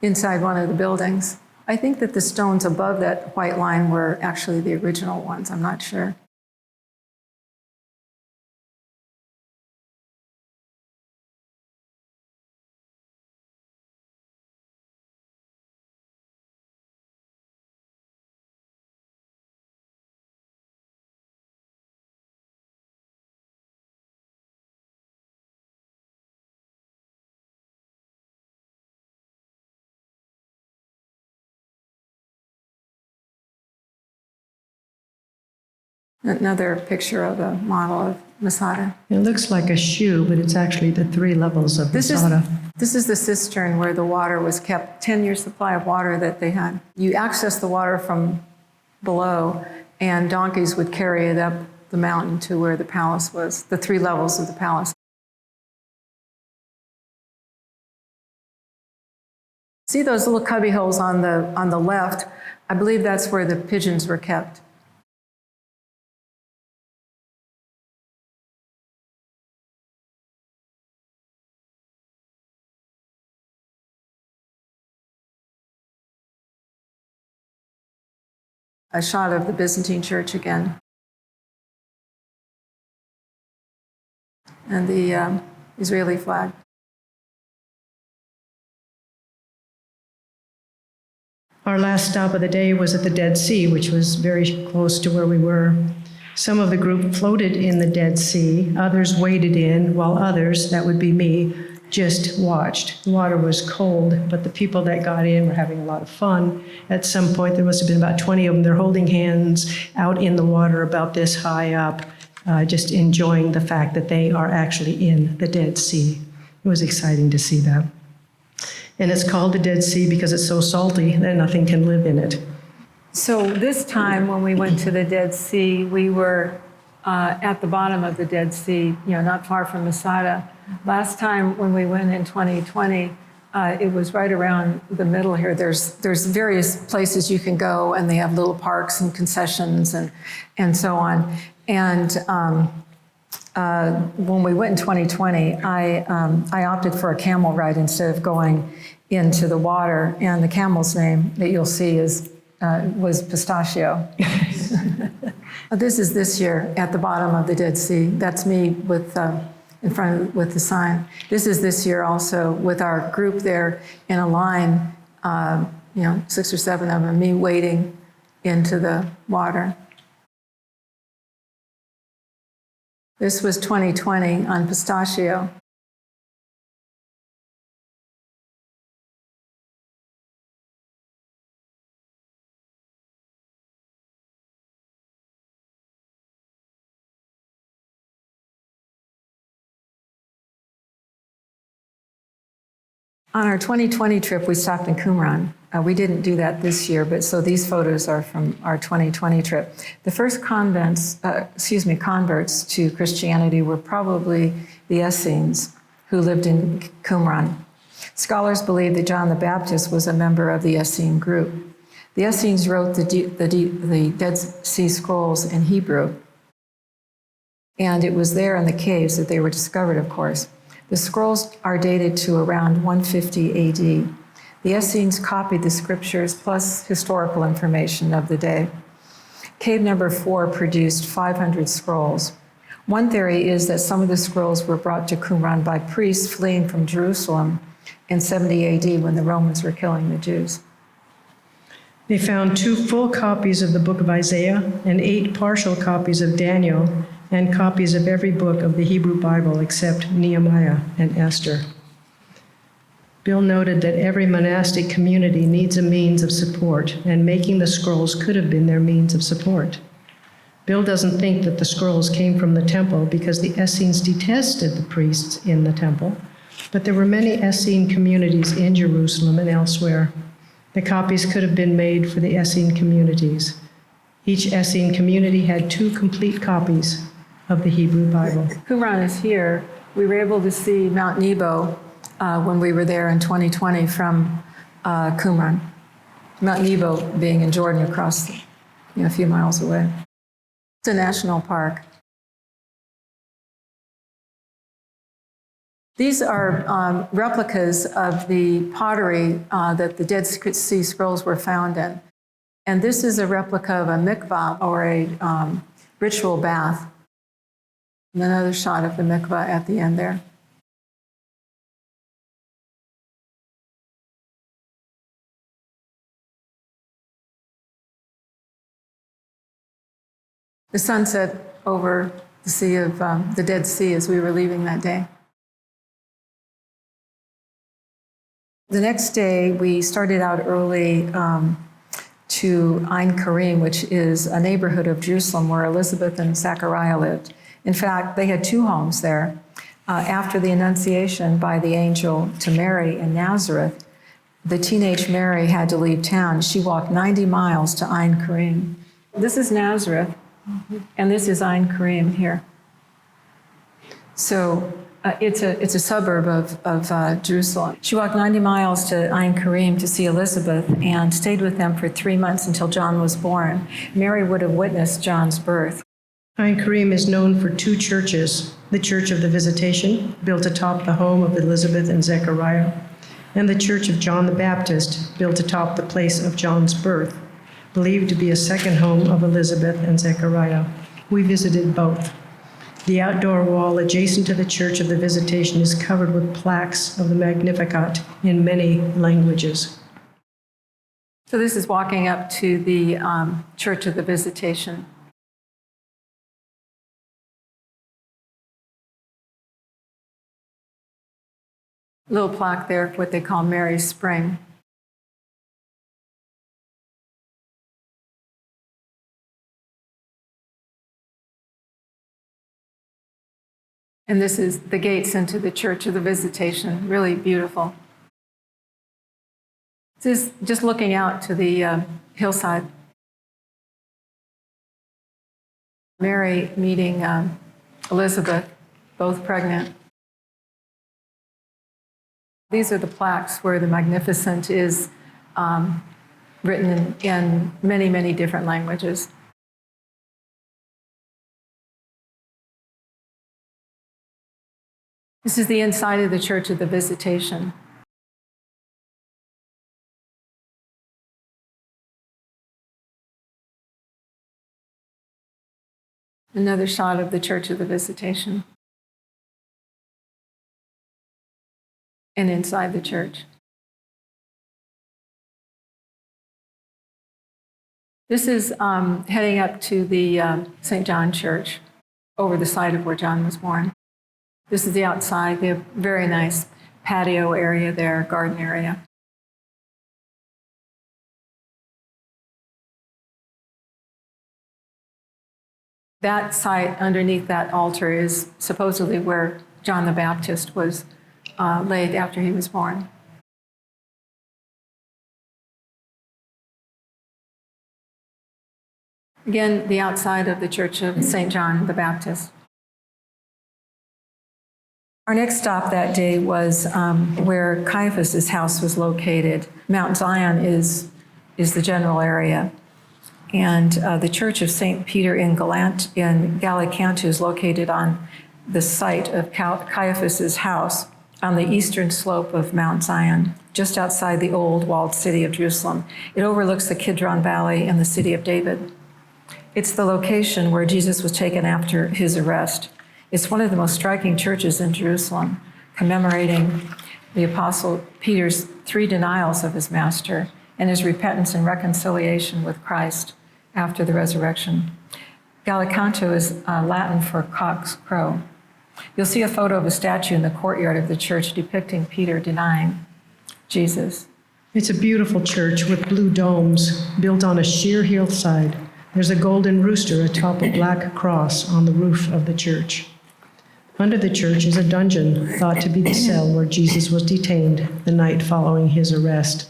Inside one of the buildings. I think that the stones above that white line were actually the original ones. I'm not sure. Another picture of a model of Masada. It looks like a shoe, but it's actually the 3 levels of Masada. This is the cistern where the water was kept, 10-year supply of water that they had. You access the water from below, and donkeys would carry it up the mountain to where the palace was, the 3 levels of the palace. See those little cubby holes on the left? I believe that's where the pigeons were kept. A shot of the Byzantine church again. And the Israeli flag. Our last stop of the day was at the Dead Sea, which was very close to where we were. Some of the group floated in the Dead Sea, others waded in, while others, that would be me, just watched. The water was cold, but the people that got in were having a lot of fun. At some point, there must have been about 20 of them. They're holding hands out in the water about this high up, just enjoying the fact that they are actually in the Dead Sea. It was exciting to see that. And it's called the Dead Sea because it's so salty that nothing can live in it. So this time when we went to the Dead Sea, we were at the bottom of the Dead Sea, not far from Masada. Last time when we went in 2020, It was right around the middle here. There's various places you can go, and they have little parks and concessions and so on. And when we went in 2020, I opted for a camel ride instead of going into the water. And the camel's name that you'll see was Pistachio. This is this year at the bottom of the Dead Sea. That's me with in front with the sign. This is this year also with our group there in a line, 6 or 7 of them, me wading into the water. This was 2020 on Pistachio. On our 2020 trip, we stopped in Qumran. We didn't do that this year, but so these photos are from our 2020 trip. The first converts to Christianity were probably the Essenes, who lived in Qumran. Scholars believe that John the Baptist was a member of the Essene group. The Essenes wrote the Dead Sea Scrolls in Hebrew, and it was there in the caves that they were discovered, of course. The scrolls are dated to around 150 AD. The Essenes copied the scriptures plus historical information of the day. Cave number 4 produced 500 scrolls. One theory is that some of the scrolls were brought to Qumran by priests fleeing from Jerusalem in 70 AD when the Romans were killing the Jews. They found 2 full copies of the book of Isaiah and 8 partial copies of Daniel and copies of every book of the Hebrew Bible except Nehemiah and Esther. Bill noted that every monastic community needs a means of support, and making the scrolls could have been their means of support. Bill doesn't think that the scrolls came from the temple because the Essenes detested the priests in the temple, but there were many Essene communities in Jerusalem and elsewhere. The copies could have been made for the Essene communities. Each Essene community had 2 complete copies of the Hebrew Bible. Qumran is here. We were able to see Mount Nebo when we were there in 2020 from Qumran. Mount Nebo being in Jordan across a few miles away. It's a national park. These are replicas of the pottery that the Dead Sea Scrolls were found in. And this is a replica of a mikvah, or a ritual bath. And another shot of the mikvah at the end there. The sunset over the sea of the Dead Sea as we were leaving that day. The next day, we started out early to Ein Karim, which is a neighborhood of Jerusalem where Elizabeth and Zechariah lived. In fact, they had 2 homes there. After the Annunciation by the angel to Mary in Nazareth, the teenage Mary had to leave town. She walked 90 miles to Ein Karim. This is Nazareth, and this is Ein Karim here. So it's a suburb of Jerusalem. She walked 90 miles to Ein Karim to see Elizabeth and stayed with them for 3 months until John was born. Mary would have witnessed John's birth. Ein Karim is known for 2 churches, the Church of the Visitation, built atop the home of Elizabeth and Zechariah, and the Church of John the Baptist, built atop the place of John's birth, believed to be a second home of Elizabeth and Zechariah. We visited both. The outdoor wall adjacent to the Church of the Visitation is covered with plaques of the Magnificat in many languages. So this is walking up to the Church of the Visitation. Little plaque there, what they call Mary's Spring. And this is the gates into the Church of the Visitation, really beautiful. This is just looking out to the hillside. Mary meeting Elizabeth, both pregnant. These are the plaques where the Magnificent is written in many, many different languages. This is the inside of the Church of the Visitation. Another shot of the Church of the Visitation. And inside the church. This is heading up to the St. John Church, over the site of where John was born. This is the outside. They have very nice patio area there, garden area. That site underneath that altar is supposedly where John the Baptist was laid after he was born. Again, the outside of the Church of St. John the Baptist. Our next stop that day was where Caiaphas's house was located. Mount Zion is the general area. And the Church of St. Peter in Gallicantu is located on the site of Caiaphas's house on the eastern slope of Mount Zion, just outside the old walled city of Jerusalem. It overlooks the Kidron Valley and the city of David. It's the location where Jesus was taken after his arrest. It's one of the most striking churches in Jerusalem, commemorating the Apostle Peter's 3 denials of his master and his repentance and reconciliation with Christ after the resurrection. Gallicantu is Latin for cock's crow. You'll see a photo of a statue in the courtyard of the church depicting Peter denying Jesus. It's a beautiful church with blue domes built on a sheer hillside. There's a golden rooster atop a black cross on the roof of the church. Under the church is a dungeon thought to be the cell where Jesus was detained the night following his arrest.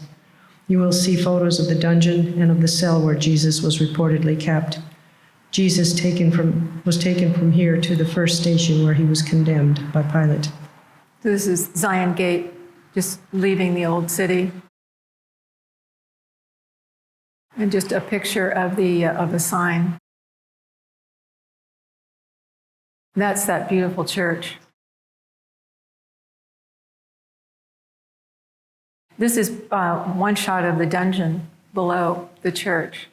You will see photos of the dungeon and of the cell where Jesus was reportedly kept. Jesus was taken from here to the first station where he was condemned by Pilate. This is Zion Gate, just leaving the old city. And just a picture of a sign. That's that beautiful church. This is one shot of the dungeon below the church.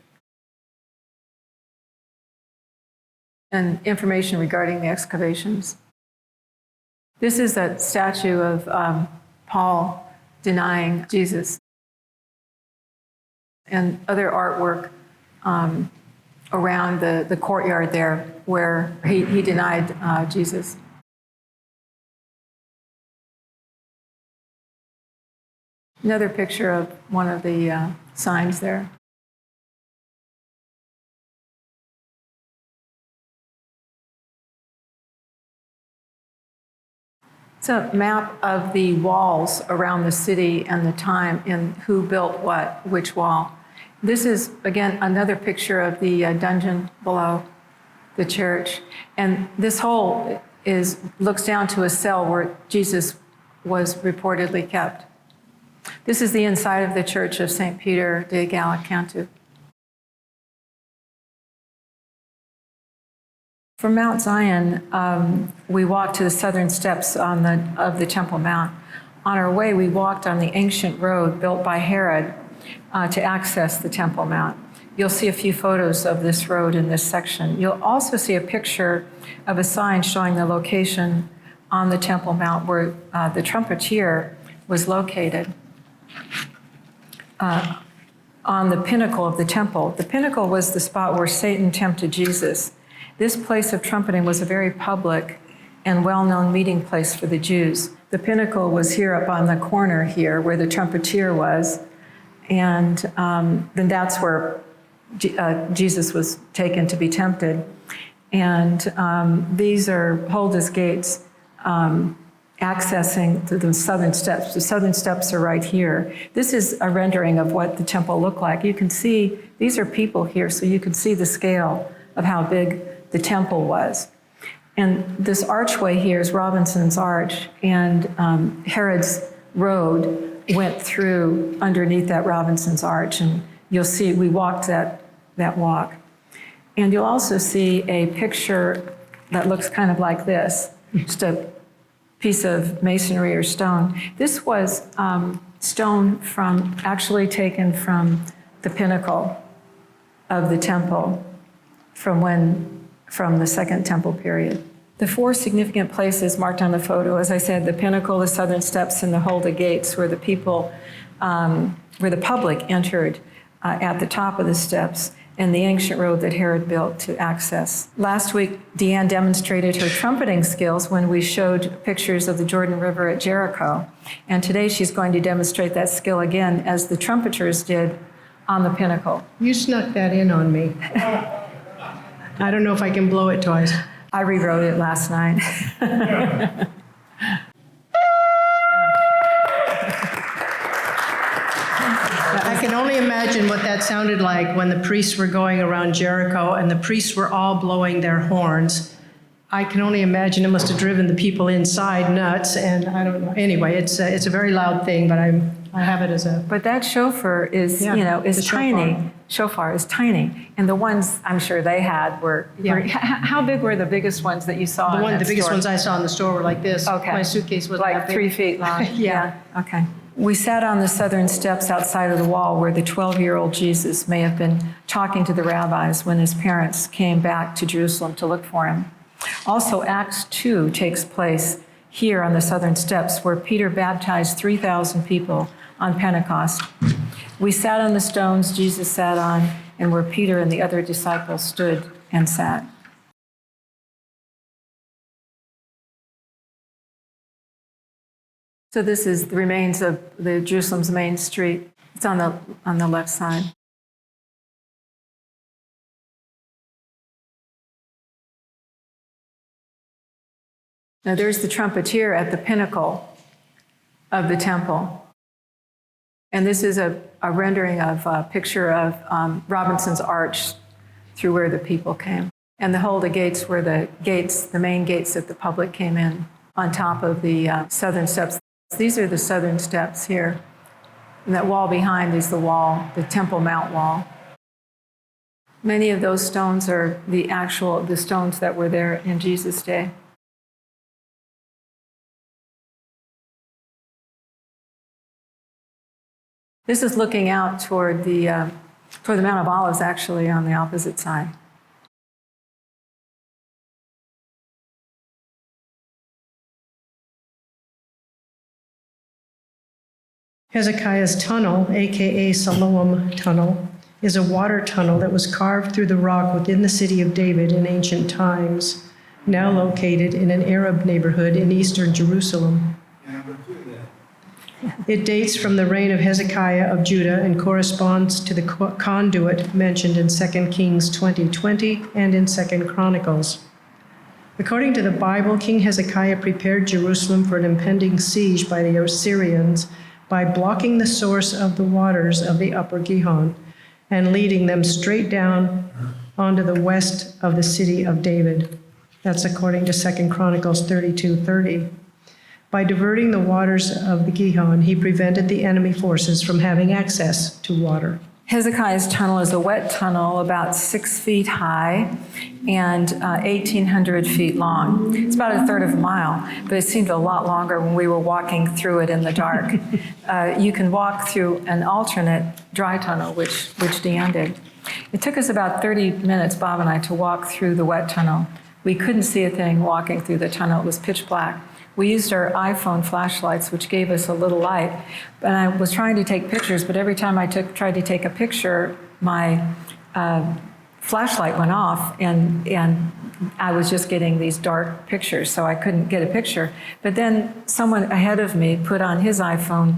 And information regarding the excavations. This is that statue of Paul denying Jesus. And other artwork around the courtyard there where he denied Jesus. Another picture of one of the signs there. It's a map of the walls around the city and the time and who built what, which wall. This is, again, another picture of the dungeon below the church. And this whole looks down to a cell where Jesus was reportedly kept. This is the inside of the Church of St. Peter de Gallicantu. From Mount Zion, we walked to the southern steps of the Temple Mount. On our way, we walked on the ancient road built by Herod to access the Temple Mount. You'll see a few photos of this road in this section. You'll also see a picture of a sign showing the location on the Temple Mount where the trumpeter was located on the pinnacle of the temple. The pinnacle was the spot where Satan tempted Jesus. This place of trumpeting was a very public and well-known meeting place for the Jews. The pinnacle was here up on the corner here where the trumpeter was, and then that's where Jesus was taken to be tempted. And these are Holda's gates accessing the southern steps. The southern steps are right here. This is a rendering of what the temple looked like. You can see, these are people here, so you can see the scale of how big the temple was. And this archway here is Robinson's Arch, and Herod's road went through underneath that Robinson's Arch, and you'll see we walked that walk. And you'll also see a picture that looks kind of like this, just a piece of masonry or stone. This was stone actually taken from the pinnacle of the temple from the Second Temple period. The 4 significant places marked on the photo, as I said, the pinnacle, the southern steps, and the Hulda gates, where the people, where the public entered at the top of the steps, and the ancient road that Herod built to access. Last week, Diane demonstrated her trumpeting skills when we showed pictures of the Jordan River at Jericho. And today she's going to demonstrate that skill again as the trumpeters did on the pinnacle. You snuck that in on me. I don't know if I can blow it twice. I rewrote it last night. I can only imagine what that sounded like when the priests were going around Jericho and the priests were all blowing their horns. I can only imagine it must have driven the people inside nuts, and I don't know. Anyway, it's a very loud thing, but I have it as a... But that shofar is, is tiny. Shofar is tiny. And the ones I'm sure they had were how big were the biggest ones that you saw The biggest ones I saw in the store were like this. Okay. My suitcase was like 3 feet long. Yeah. Okay. We sat on the southern steps outside of the wall where the 12-year-old Jesus may have been talking to the rabbis when his parents came back to Jerusalem to look for him. Also, Acts 2 takes place here on the southern steps where Peter baptized 3,000 people on Pentecost. We sat on the stones Jesus sat on, and where Peter and the other disciples stood and sat. So this is the remains of the Jerusalem's main street. It's on the left side. Now there's the trumpeter at the pinnacle of the temple. And this is a rendering of a picture of Robinson's Arch through where the people came. And the Hulda gates were the main gates that the public came in on top of the southern steps. These are the southern steps here. And that wall behind is the wall, the Temple Mount wall. Many of those stones are the stones that were there in Jesus' day. This is looking out toward the Mount of Olives, actually, on the opposite side. Hezekiah's tunnel, aka Siloam Tunnel, is a water tunnel that was carved through the rock within the city of David in ancient times, now located in an Arab neighborhood in eastern Jerusalem. It dates from the reign of Hezekiah of Judah and corresponds to the conduit mentioned in 2 Kings 20:20 and in 2 Chronicles. According to the Bible, King Hezekiah prepared Jerusalem for an impending siege by the Assyrians by blocking the source of the waters of the upper Gihon and leading them straight down onto the west of the city of David. That's according to 2 Chronicles 32:30. By diverting the waters of the Gihon, he prevented the enemy forces from having access to water. Hezekiah's tunnel is a wet tunnel about 6 feet high and 1,800 feet long. It's about a third of a mile, but it seemed a lot longer when we were walking through it in the dark. You can walk through an alternate dry tunnel, which Diane did. It took us about 30 minutes, Bob and I, to walk through the wet tunnel. We couldn't see a thing walking through the tunnel. It was pitch black. We used our iPhone flashlights, which gave us a little light. And I was trying to take pictures, but every time I tried to take a picture, my flashlight went off, and I was just getting these dark pictures, so I couldn't get a picture. But then someone ahead of me put on his iPhone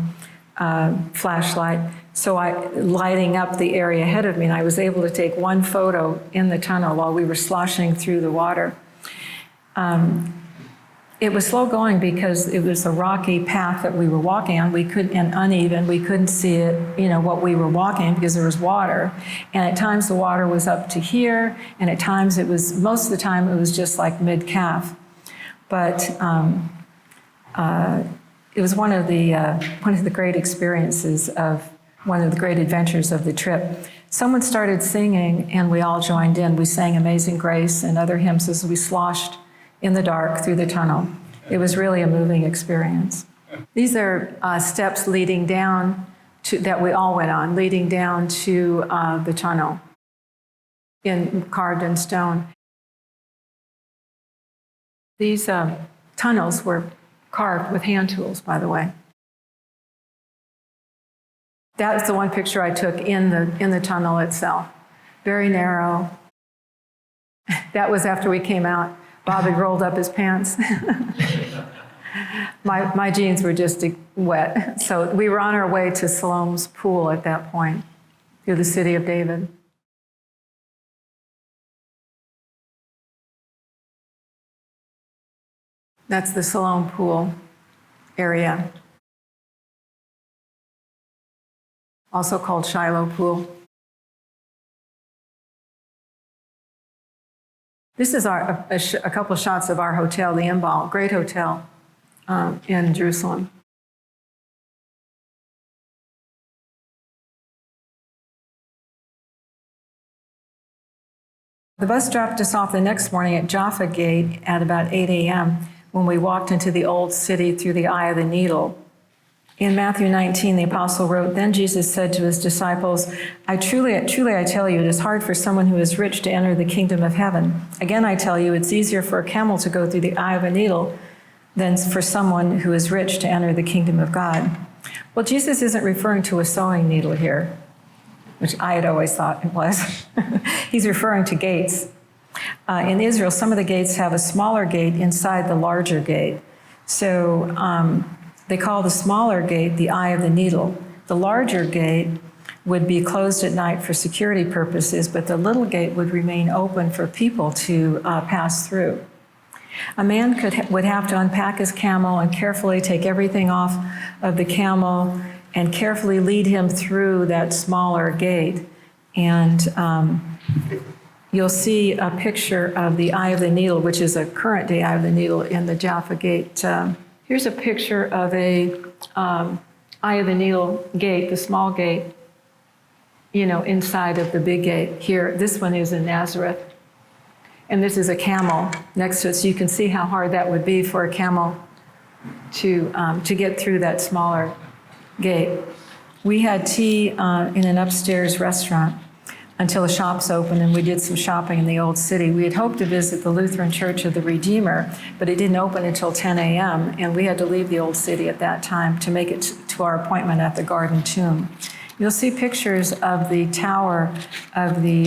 flashlight, so lighting up the area ahead of me, and I was able to take one photo in the tunnel while we were sloshing through the water. It was slow going because it was a rocky path that we were walking on. And uneven. We couldn't see it, what we were walking because there was water. And at times the water was up to here, and at times most of the time it was just like mid-calf. But it was one of the great experiences of one of the great adventures of the trip. Someone started singing, and we all joined in. We sang Amazing Grace and other hymns as we sloshed in the dark through the tunnel. It was really a moving experience. These are steps leading down to, that we all went on, leading down to the tunnel, carved in stone. These tunnels were carved with hand tools, by the way. That's the one picture I took in the tunnel itself. Very narrow. That was after we came out. Bob had rolled up his pants. My jeans were just wet. So we were on our way to Siloam's pool at that point, through the city of David. That's the Siloam pool area, also called Shiloh Pool. This is a couple of shots of our hotel, the Imbal, great hotel in Jerusalem. The bus dropped us off the next morning at Jaffa Gate at about 8 a.m. when we walked into the old city through the eye of the needle. In Matthew 19, the apostle wrote, "Then Jesus said to his disciples, truly I tell you, it is hard for someone who is rich to enter the kingdom of heaven. Again, I tell you, it's easier for a camel to go through the eye of a needle than for someone who is rich to enter the kingdom of God." Well, Jesus isn't referring to a sewing needle here, which I had always thought it was. He's referring to gates. In Israel, some of the gates have a smaller gate inside the larger gate. So they call the smaller gate the eye of the needle. The larger gate would be closed at night for security purposes, but the little gate would remain open for people to pass through. A man would have to unpack his camel and carefully take everything off of the camel and carefully lead him through that smaller gate. And you'll see a picture of the eye of the needle, which is a current day eye of the needle in the Jaffa Gate. Here's a picture of a eye of the needle gate, the small gate, inside of the big gate. Here, this one is in Nazareth. And this is a camel next to it, so you can see how hard that would be for a camel to get through that smaller gate. We had tea in an upstairs restaurant until the shops opened, and we did some shopping in the old city. We had hoped to visit the Lutheran Church of the Redeemer, but it didn't open until 10 a.m., and we had to leave the old city at that time to make it to our appointment at the Garden Tomb. You'll see pictures of the tower of the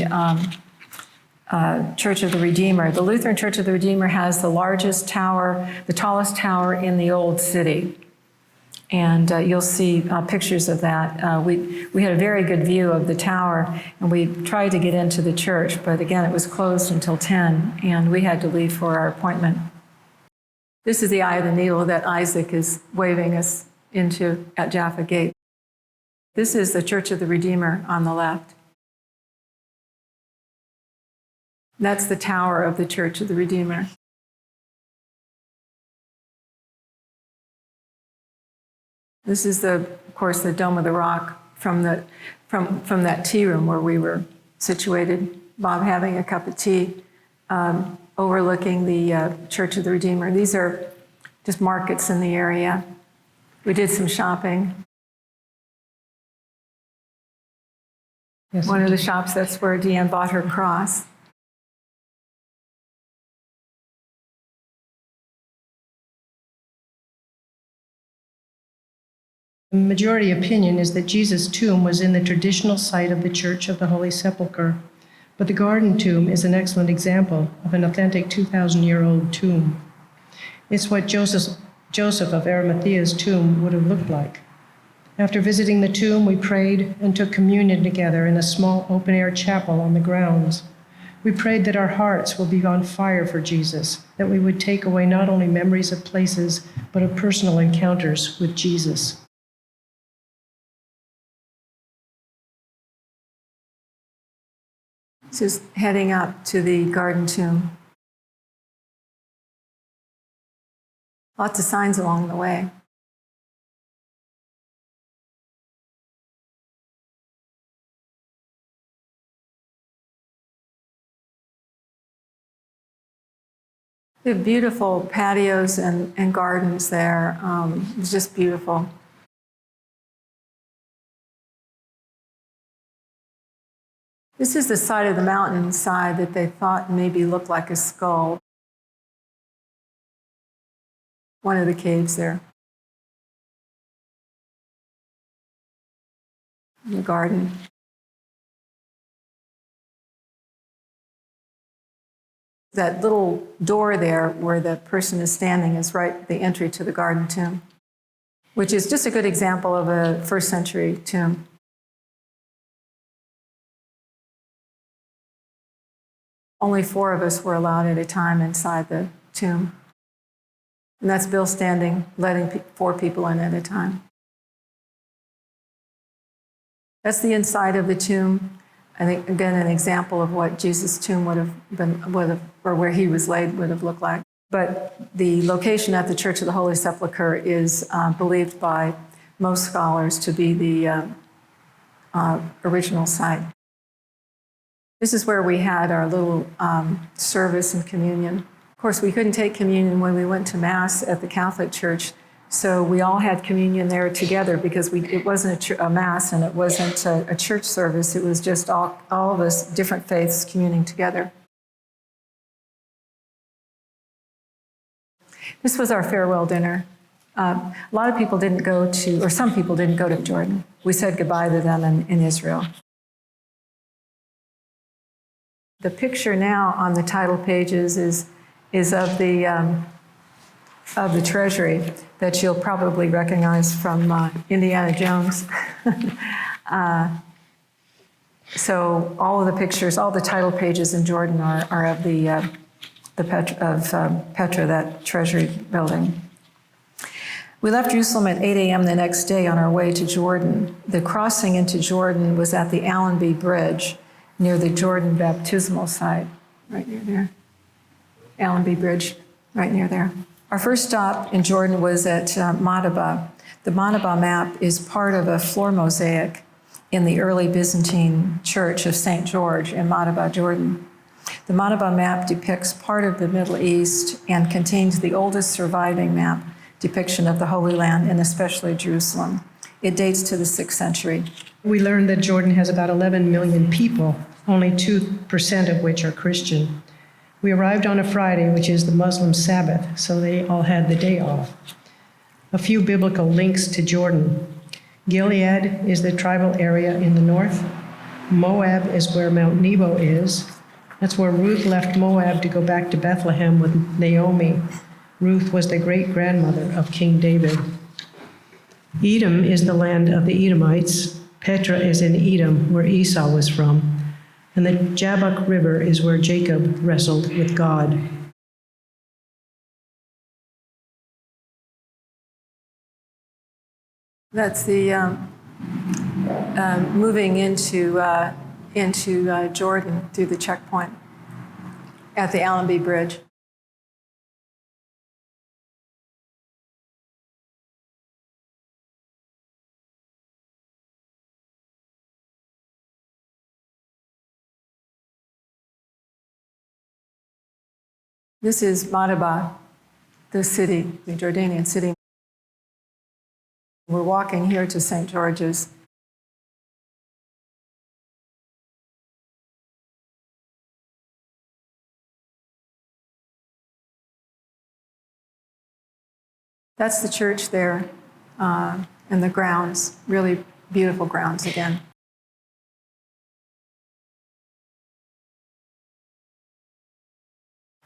Church of the Redeemer. The Lutheran Church of the Redeemer has the largest tower, the tallest tower in the old city. And you'll see pictures of that. We had a very good view of the tower, and we tried to get into the church, but again, it was closed until 10, and we had to leave for our appointment. This is the eye of the needle that Isaac is waving us into at Jaffa Gate. This is the Church of the Redeemer on the left. That's the tower of the Church of the Redeemer. This is of course, the Dome of the Rock from that tea room where we were situated. Bob having a cup of tea, overlooking the Church of the Redeemer. These are just markets in the area. We did some shopping. Yes, one of the shops, that's where Diane bought her cross. The majority opinion is that Jesus' tomb was in the traditional site of the Church of the Holy Sepulchre, but the Garden Tomb is an excellent example of an authentic 2,000-year-old tomb. It's what Joseph of Arimathea's tomb would have looked like. After visiting the tomb, we prayed and took communion together in a small open-air chapel on the grounds. We prayed that our hearts will be on fire for Jesus, that we would take away not only memories of places, but of personal encounters with Jesus. Just heading up to the Garden Tomb. Lots of signs along the way. They have beautiful patios and gardens there. It's just beautiful. This is the side of the mountainside that they thought maybe looked like a skull. One of the caves there. In the garden. That little door there where the person is standing is right the entry to the garden tomb, which is just a good example of a first century tomb. Only 4 of us were allowed at a time inside the tomb. And that's Bill standing, letting 4 people in at a time. That's the inside of the tomb. I think, again, an example of what Jesus' tomb would have been, or where he was laid would have looked like. But the location at the Church of the Holy Sepulchre is believed by most scholars to be the original site. This is where we had our little service and communion. Of course, we couldn't take communion when we went to Mass at the Catholic Church, so we all had communion there together because it wasn't a Mass and it wasn't a church service. It was just all of us, different faiths, communing together. This was our farewell dinner. A lot of people didn't go to, or some people didn't go to Jordan. We said goodbye to them in Israel. The picture now on the title pages is of the treasury that you'll probably recognize from Indiana Jones. So all of the pictures, all the title pages in Jordan are of Petra, that treasury building. We left Jerusalem at 8 a.m. the next day on our way to Jordan. The crossing into Jordan was at the Allenby Bridge near the Jordan baptismal site, right near there. Allenby Bridge, right near there. Our first stop in Jordan was at Madaba. The Madaba map is part of a floor mosaic in the early Byzantine church of St. George in Madaba, Jordan. The Madaba map depicts part of the Middle East and contains the oldest surviving map depiction of the Holy Land, and especially Jerusalem. It dates to the 6th century. We learned that Jordan has about 11 million people, only 2% of which are Christian. We arrived on a Friday, which is the Muslim Sabbath, so they all had the day off. A few biblical links to Jordan. Gilead is the tribal area in the north. Moab is where Mount Nebo is. That's where Ruth left Moab to go back to Bethlehem with Naomi. Ruth was the great-grandmother of King David. Edom is the land of the Edomites. Petra is in Edom, where Esau was from. And the Jabbok River is where Jacob wrestled with God. That's the moving into Jordan through the checkpoint at the Allenby Bridge. This is Madaba, the city, the Jordanian city. We're walking here to St. George's. That's the church there and the grounds, really beautiful grounds again.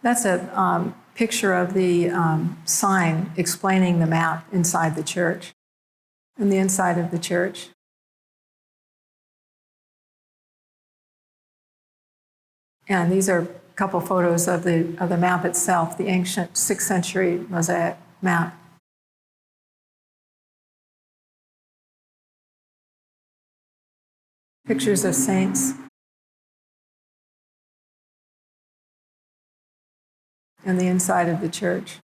That's a picture of the sign explaining the map inside the church and the inside of the church. And these are a couple photos of the map itself, the ancient 6th century mosaic map. Pictures of saints. And the inside of the church.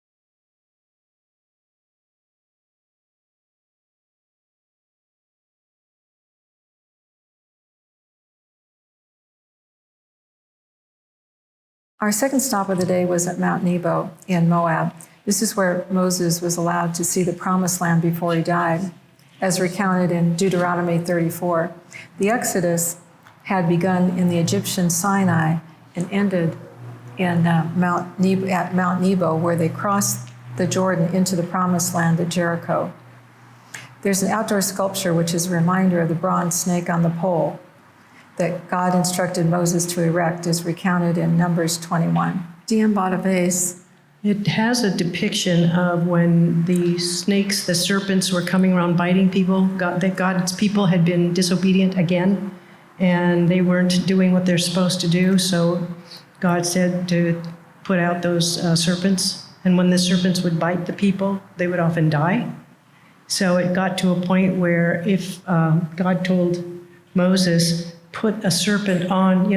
Our second stop of the day was at Mount Nebo in Moab. This is where Moses was allowed to see the promised land before he died, as recounted in Deuteronomy 34. The Exodus had begun in the Egyptian Sinai and ended in at Mount Nebo, where they crossed the Jordan into the promised land at Jericho. There's an outdoor sculpture which is a reminder of the bronze snake on the pole that God instructed Moses to erect, as recounted in Numbers 21. Diane bought a vase. It has a depiction of when the snakes, the serpents, were coming around biting people, that God's people had been disobedient again, and they weren't doing what they're supposed to do, so God said to put out those serpents, and when the serpents would bite the people, they would often die. So it got to a point where if God told Moses, put a serpent on,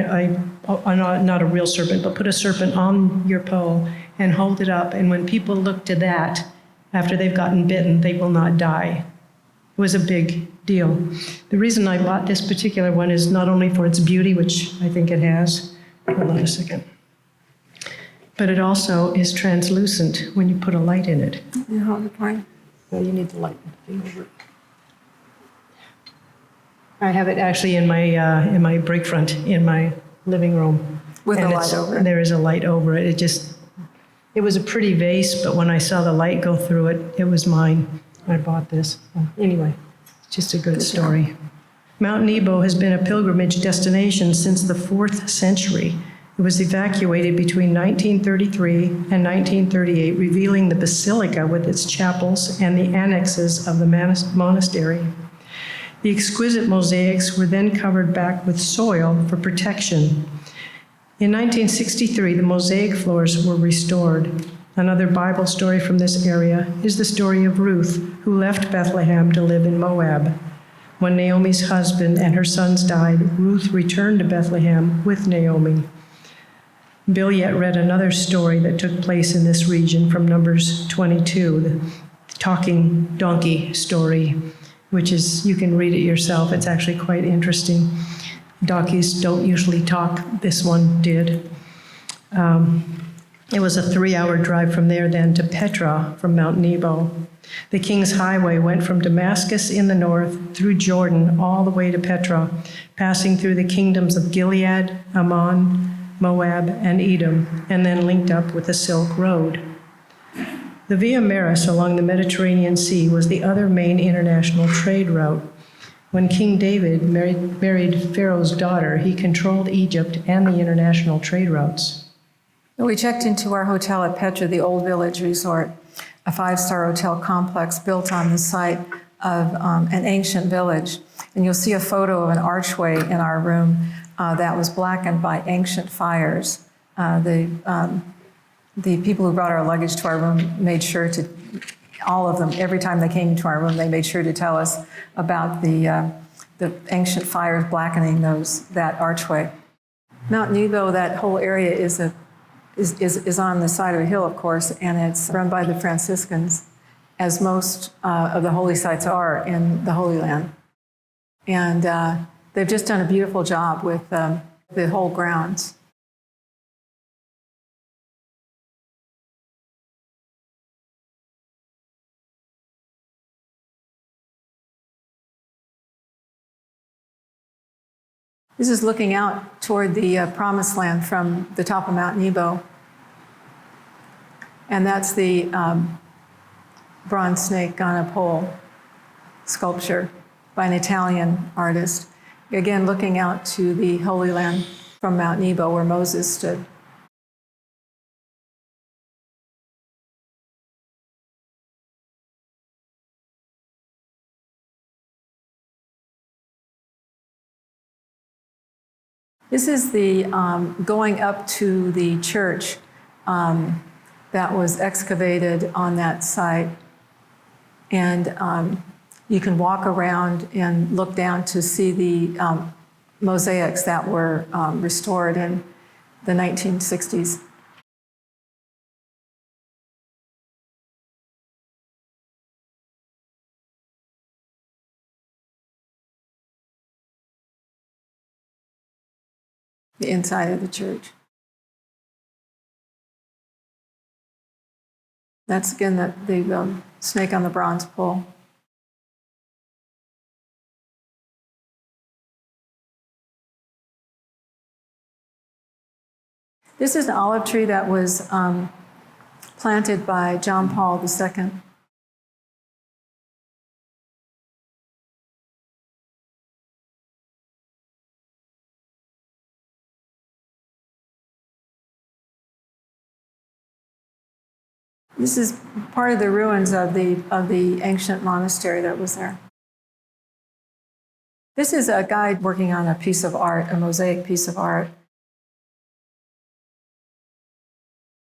not a real serpent, but put a serpent on your pole and hold it up. And when people look to that, after they've gotten bitten, they will not die. It was a big deal. The reason I bought this particular one is not only for its beauty, which I think it has. Hold on a second. But it also is translucent when you put a light in it. You hold it for me? Well, you need the light. I have it actually in my break front in my living room. With a light over it. There is a light over it. It was a pretty vase, but when I saw the light go through it, it was mine. I bought this. Anyway, it's just a good story. Mount Nebo has been a pilgrimage destination since the 4th century. It was evacuated between 1933 and 1938, revealing the basilica with its chapels and the annexes of the monastery. The exquisite mosaics were then covered back with soil for protection. In 1963, the mosaic floors were restored. Another Bible story from this area is the story of Ruth, who left Bethlehem to live in Moab. When Naomi's husband and her sons died, Ruth returned to Bethlehem with Naomi. Bill yet read another story that took place in this region from Numbers 22, the talking donkey story, which is, you can read it yourself. It's actually quite interesting. Donkeys don't usually talk. This one did. It was a 3-hour drive from there then to Petra from Mount Nebo. The King's Highway went from Damascus in the north through Jordan all the way to Petra, passing through the kingdoms of Gilead, Ammon, Moab, and Edom, and then linked up with the Silk Road. The Via Maris along the Mediterranean Sea was the other main international trade route. When King David married Pharaoh's daughter, he controlled Egypt and the international trade routes. We checked into our hotel at Petra, the Old Village Resort, a 5-star hotel complex built on the site of an ancient village. And you'll see a photo of an archway in our room that was blackened by ancient fires. The people who brought our luggage to our room made sure to, all of them, every time they came into our room, they made sure to tell us about the ancient fires blackening that archway. Mount Nebo, that whole area is on the side of a hill, of course, and it's run by the Franciscans, as most of the holy sites are in the Holy Land. And they've just done a beautiful job with the whole grounds. This is looking out toward the Promised Land from the top of Mount Nebo. And that's the bronze snake on a pole sculpture by an Italian artist. Again, looking out to the Holy Land from Mount Nebo where Moses stood. This is the going up to the church that was excavated on that site. And you can walk around and look down to see the mosaics that were restored in the 1960s. The inside of the church. That's again the snake on the bronze pole. This is an olive tree that was planted by John Paul II. This is part of the ruins of the ancient monastery that was there. This is a guide working on a piece of art, a mosaic piece of art.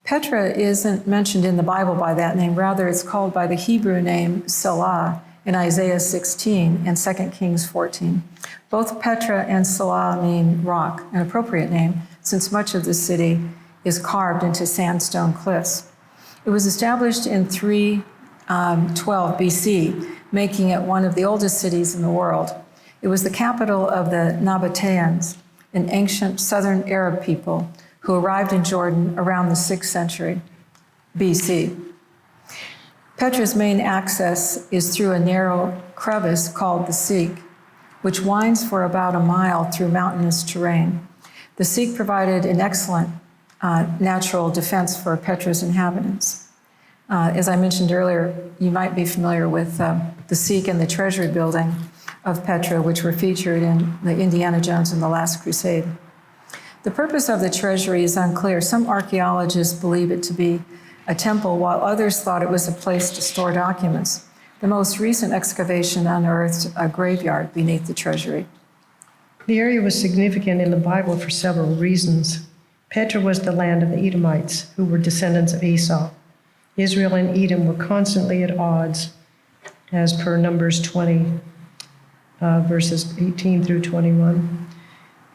Petra isn't mentioned in the Bible by that name. Rather, it's called by the Hebrew name Selah in Isaiah 16 and 2 Kings 14. Both Petra and Selah mean rock, an appropriate name, since much of the city is carved into sandstone cliffs. It was established in 312 BC, making it one of the oldest cities in the world. It was the capital of the Nabateans, an ancient southern Arab people who arrived in Jordan around the 6th century BC. Petra's main access is through a narrow crevice called the Seek, which winds for about a mile through mountainous terrain. The Seek provided an excellent natural defense for Petra's inhabitants. As I mentioned earlier, you might be familiar with the Seek and the Treasury building of Petra, which were featured in the Indiana Jones and the Last Crusade. The purpose of the treasury is unclear. Some archaeologists believe it to be a temple, while others thought it was a place to store documents. The most recent excavation unearthed a graveyard beneath the treasury. The area was significant in the Bible for several reasons. Petra was the land of the Edomites, who were descendants of Esau. Israel and Edom were constantly at odds, as per Numbers 20, verses 18 through 21.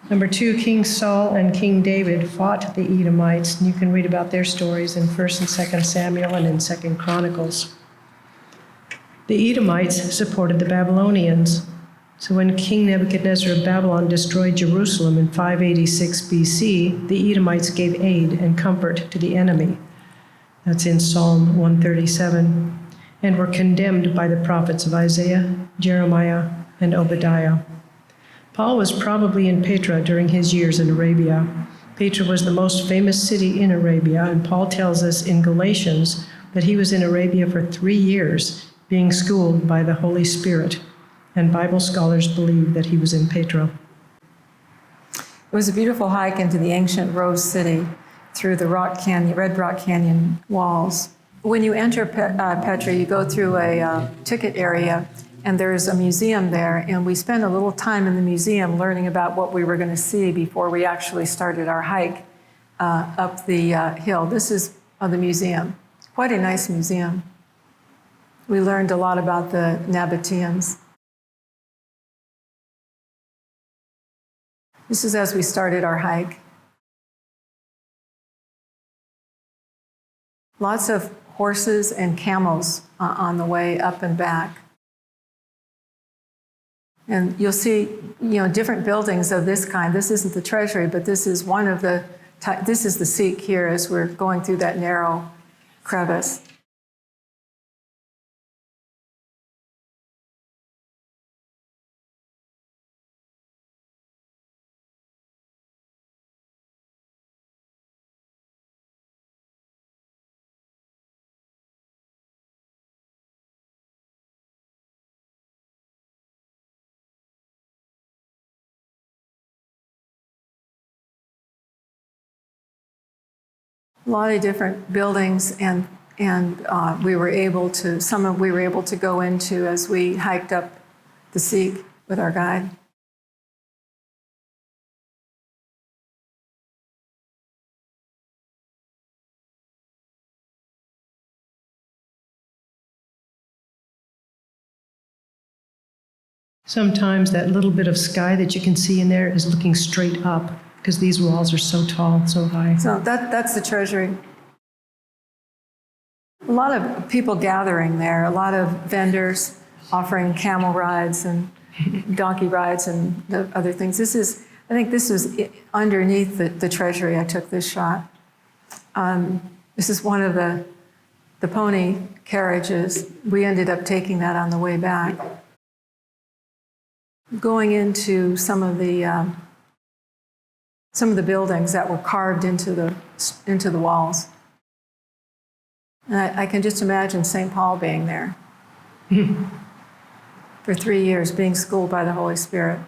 Number 2, King Saul and King David fought the Edomites, and you can read about their stories in 1st and 2nd Samuel and in 2nd Chronicles. The Edomites supported the Babylonians. So when King Nebuchadnezzar of Babylon destroyed Jerusalem in 586 BC, the Edomites gave aid and comfort to the enemy. That's in Psalm 137, and were condemned by the prophets of Isaiah, Jeremiah, and Obadiah. Paul was probably in Petra during his years in Arabia. Petra was the most famous city in Arabia, and Paul tells us in Galatians that he was in Arabia for 3 years, being schooled by the Holy Spirit, and Bible scholars believe that he was in Petra. It was a beautiful hike into the ancient Rose City through the Red Rock Canyon walls. When you enter Petra, you go through a ticket area, and there's a museum there, and we spent a little time in the museum learning about what we were going to see before we actually started our hike up the hill. This is the museum. It's quite a nice museum. We learned a lot about the Nabateans. This is as we started our hike. Lots of horses and camels on the way up and back. And you'll see, different buildings of this kind. This isn't the treasury, but this is this is the Seek here as we're going through that narrow crevice. A lot of different buildings, and we were able to go into as we hiked up the Seek with our guide. Sometimes that little bit of sky that you can see in there is looking straight up, because these walls are so tall, so high. So that's the treasury. A lot of people gathering there, a lot of vendors offering camel rides and donkey rides and the other things. I think this was underneath the treasury I took this shot. This is one of the the pony carriages. We ended up taking that on the way back. Going into some of the buildings that were carved into the walls. And I can just imagine St. Paul being there for 3 years, being schooled by the Holy Spirit.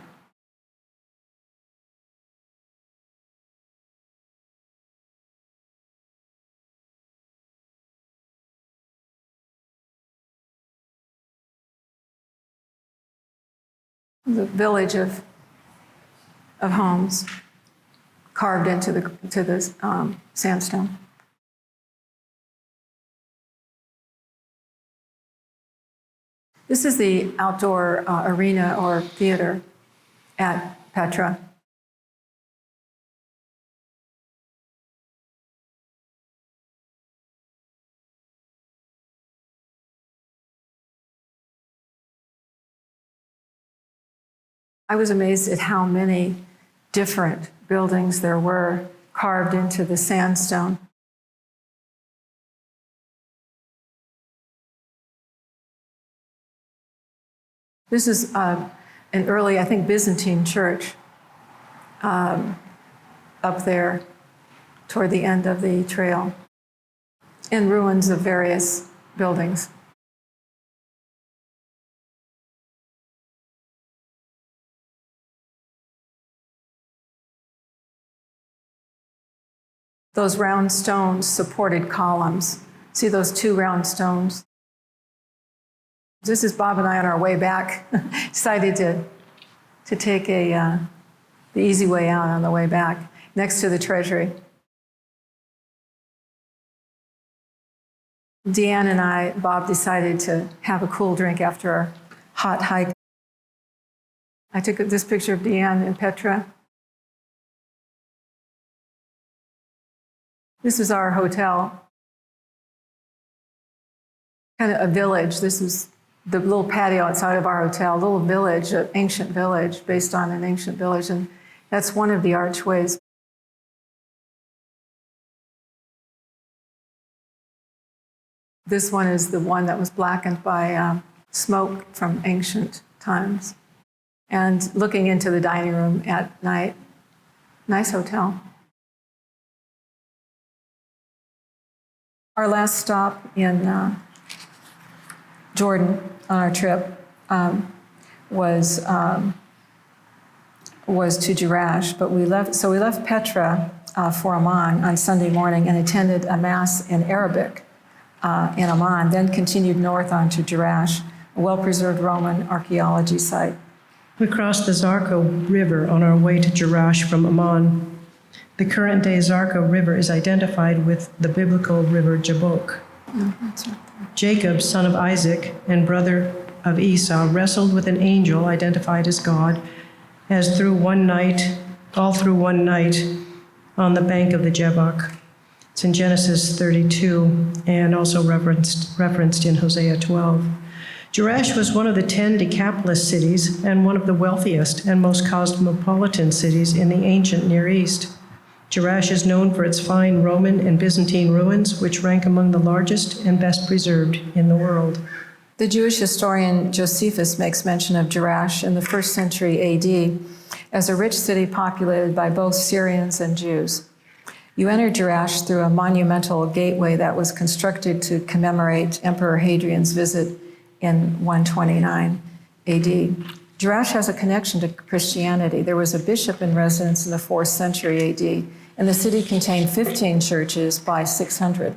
The village of homes carved into the sandstone. This is the outdoor arena or theater at Petra. I was amazed at how many different buildings there were carved into the sandstone. This is an early, I think, Byzantine church up there toward the end of the trail, and ruins of various buildings. Those round stones supported columns. See those two round stones? This is Bob and I on our way back, decided to take the easy way out on the way back, next to the treasury. Diane and Bob decided to have a cool drink after our hot hike. I took this picture of Diane and Petra. This is our hotel. Kind of a village. This is the little patio outside of our hotel, a little village, an ancient village based on an ancient village. And that's one of the archways. This one is the one that was blackened by smoke from ancient times. And looking into the dining room at night, nice hotel. Our last stop in Jordan on our trip was to Jerash, but we left Petra for Amman on Sunday morning and attended a mass in Arabic in Amman, then continued north on to Jerash, a well-preserved Roman archaeology site. We crossed the Zarco River on our way to Jerash from Amman. The current-day Zarco River is identified with the biblical river Jabbok. Oh, that's right. Jacob, son of Isaac and brother of Esau, wrestled with an angel identified as God, all through one night on the bank of the Jabbok. It's in Genesis 32 and also referenced in Hosea 12. Jerash was one of the 10 Decapolis cities and one of the wealthiest and most cosmopolitan cities in the ancient Near East. Jerash is known for its fine Roman and Byzantine ruins, which rank among the largest and best preserved in the world. The Jewish historian Josephus makes mention of Jerash in the 1st century AD as a rich city populated by both Syrians and Jews. You enter Jerash through a monumental gateway that was constructed to commemorate Emperor Hadrian's visit in 129 AD. Jerash has a connection to Christianity. There was a bishop in residence in the 4th century AD, and the city contained 15 churches by 600.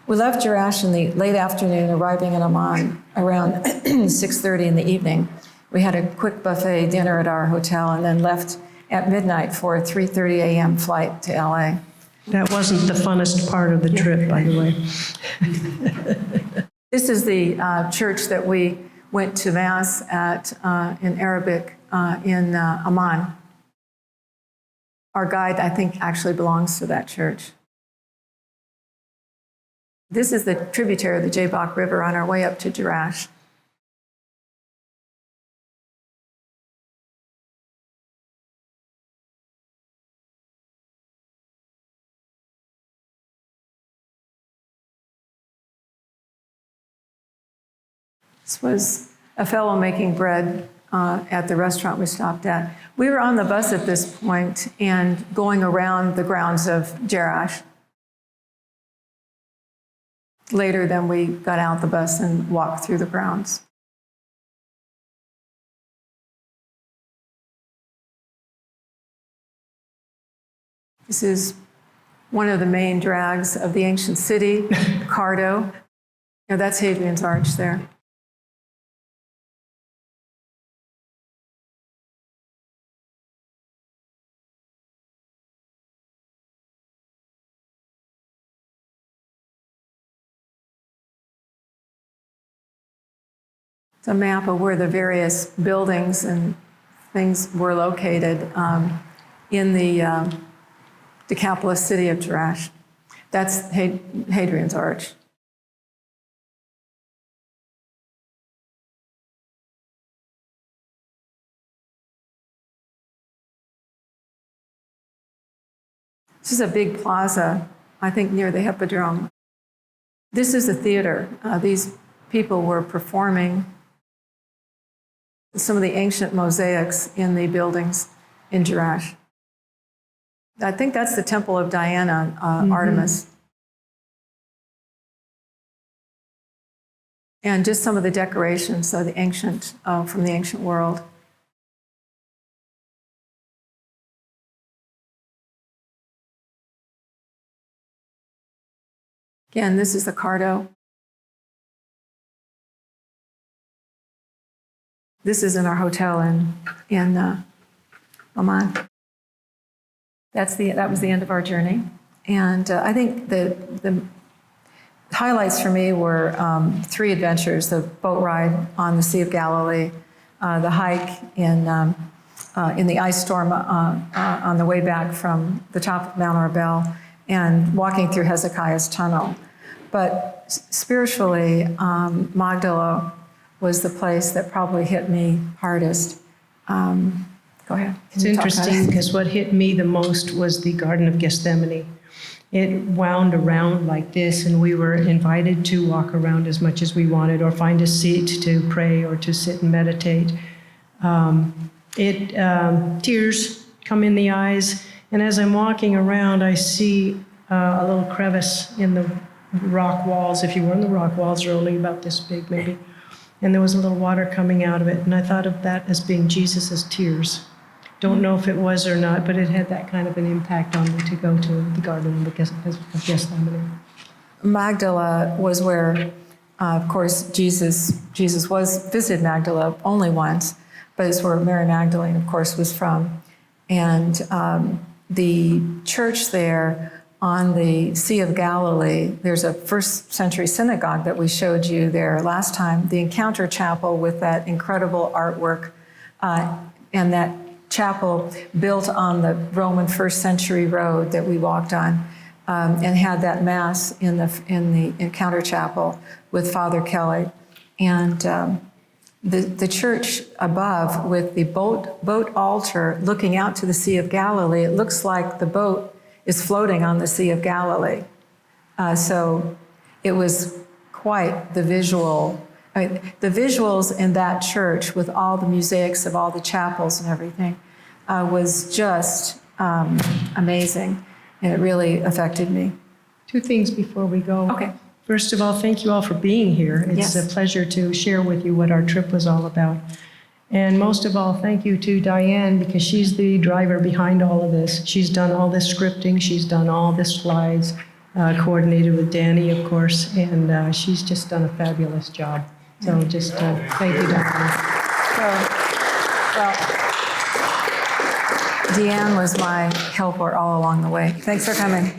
We left Jerash in the late afternoon, arriving in Amman around 6:30 in the evening. We had a quick buffet dinner at our hotel and then left at midnight for a 3:30 a.m. flight to LA. That wasn't the funnest part of the trip, by the way. This is the church that we went to Mass at in Arabic in Amman. Our guide, I think, actually belongs to that church. This is the tributary of the Jabbok River on our way up to Jerash. This was a fellow making bread at the restaurant we stopped at. We were on the bus at this point and going around the grounds of Jerash. Later, then we got out the bus and walked through the grounds. This is one of the main drags of the ancient city, Cardo. That's Hadrian's Arch there. It's a map of where the various buildings and things were located in the Decapolis city of Jerash. That's Hadrian's Arch. This is a big plaza, I think near the Hippodrome. This is a theater. These people were performing some of the ancient mosaics in the buildings in Jerash. I think that's the temple of Diane, Artemis. And just some of the decorations of the ancient, from the ancient world. Again, this is the Cardo. This is in our hotel in Oman. That was the end of our journey. And I think the highlights for me were 3 adventures: the boat ride on the Sea of Galilee, the hike in the ice storm on the way back from the top of Mount Arbel, and walking through Hezekiah's tunnel. But spiritually, Magdala was the place that probably hit me hardest. Go ahead. It's interesting because what hit me the most was the Garden of Gethsemane. It wound around like this, and we were invited to walk around as much as we wanted or find a seat to pray or to sit and meditate. Tears come in the eyes, and as I'm walking around, I see a little crevice in the rock walls. If you were in the rock walls, they're only about this big maybe. And there was a little water coming out of it, and I thought of that as being Jesus' tears. Don't know if it was or not, but it had that kind of an impact on me to go to the Garden of Gethsemane. Magdala was where, of course, Jesus was visited Magdala only once, but it's where Mary Magdalene, of course, was from. And the church there on the Sea of Galilee, there's a first century synagogue that we showed you there last time, the Encounter Chapel with that incredible artwork, and that chapel built on the Roman first century road that we walked on, and had that mass in the Encounter Chapel with Father Kelly. And the church above with the boat altar looking out to the Sea of Galilee, it looks like the boat is floating on the Sea of Galilee. So it was quite the visual. I mean, the visuals in that church with all the mosaics of all the chapels and everything was just amazing. And it really affected me. 2 things before we go. Okay. First of all, thank you all for being here. It's a pleasure to share with you what our trip was all about. And most of all, thank you to Diane, because she's the driver behind all of this. She's done all this scripting. She's done all the slides, coordinated with Danny, of course, and she's just done a fabulous job. So just thank you, Diane. Well, Diane was my helper all along the way. Thanks for coming.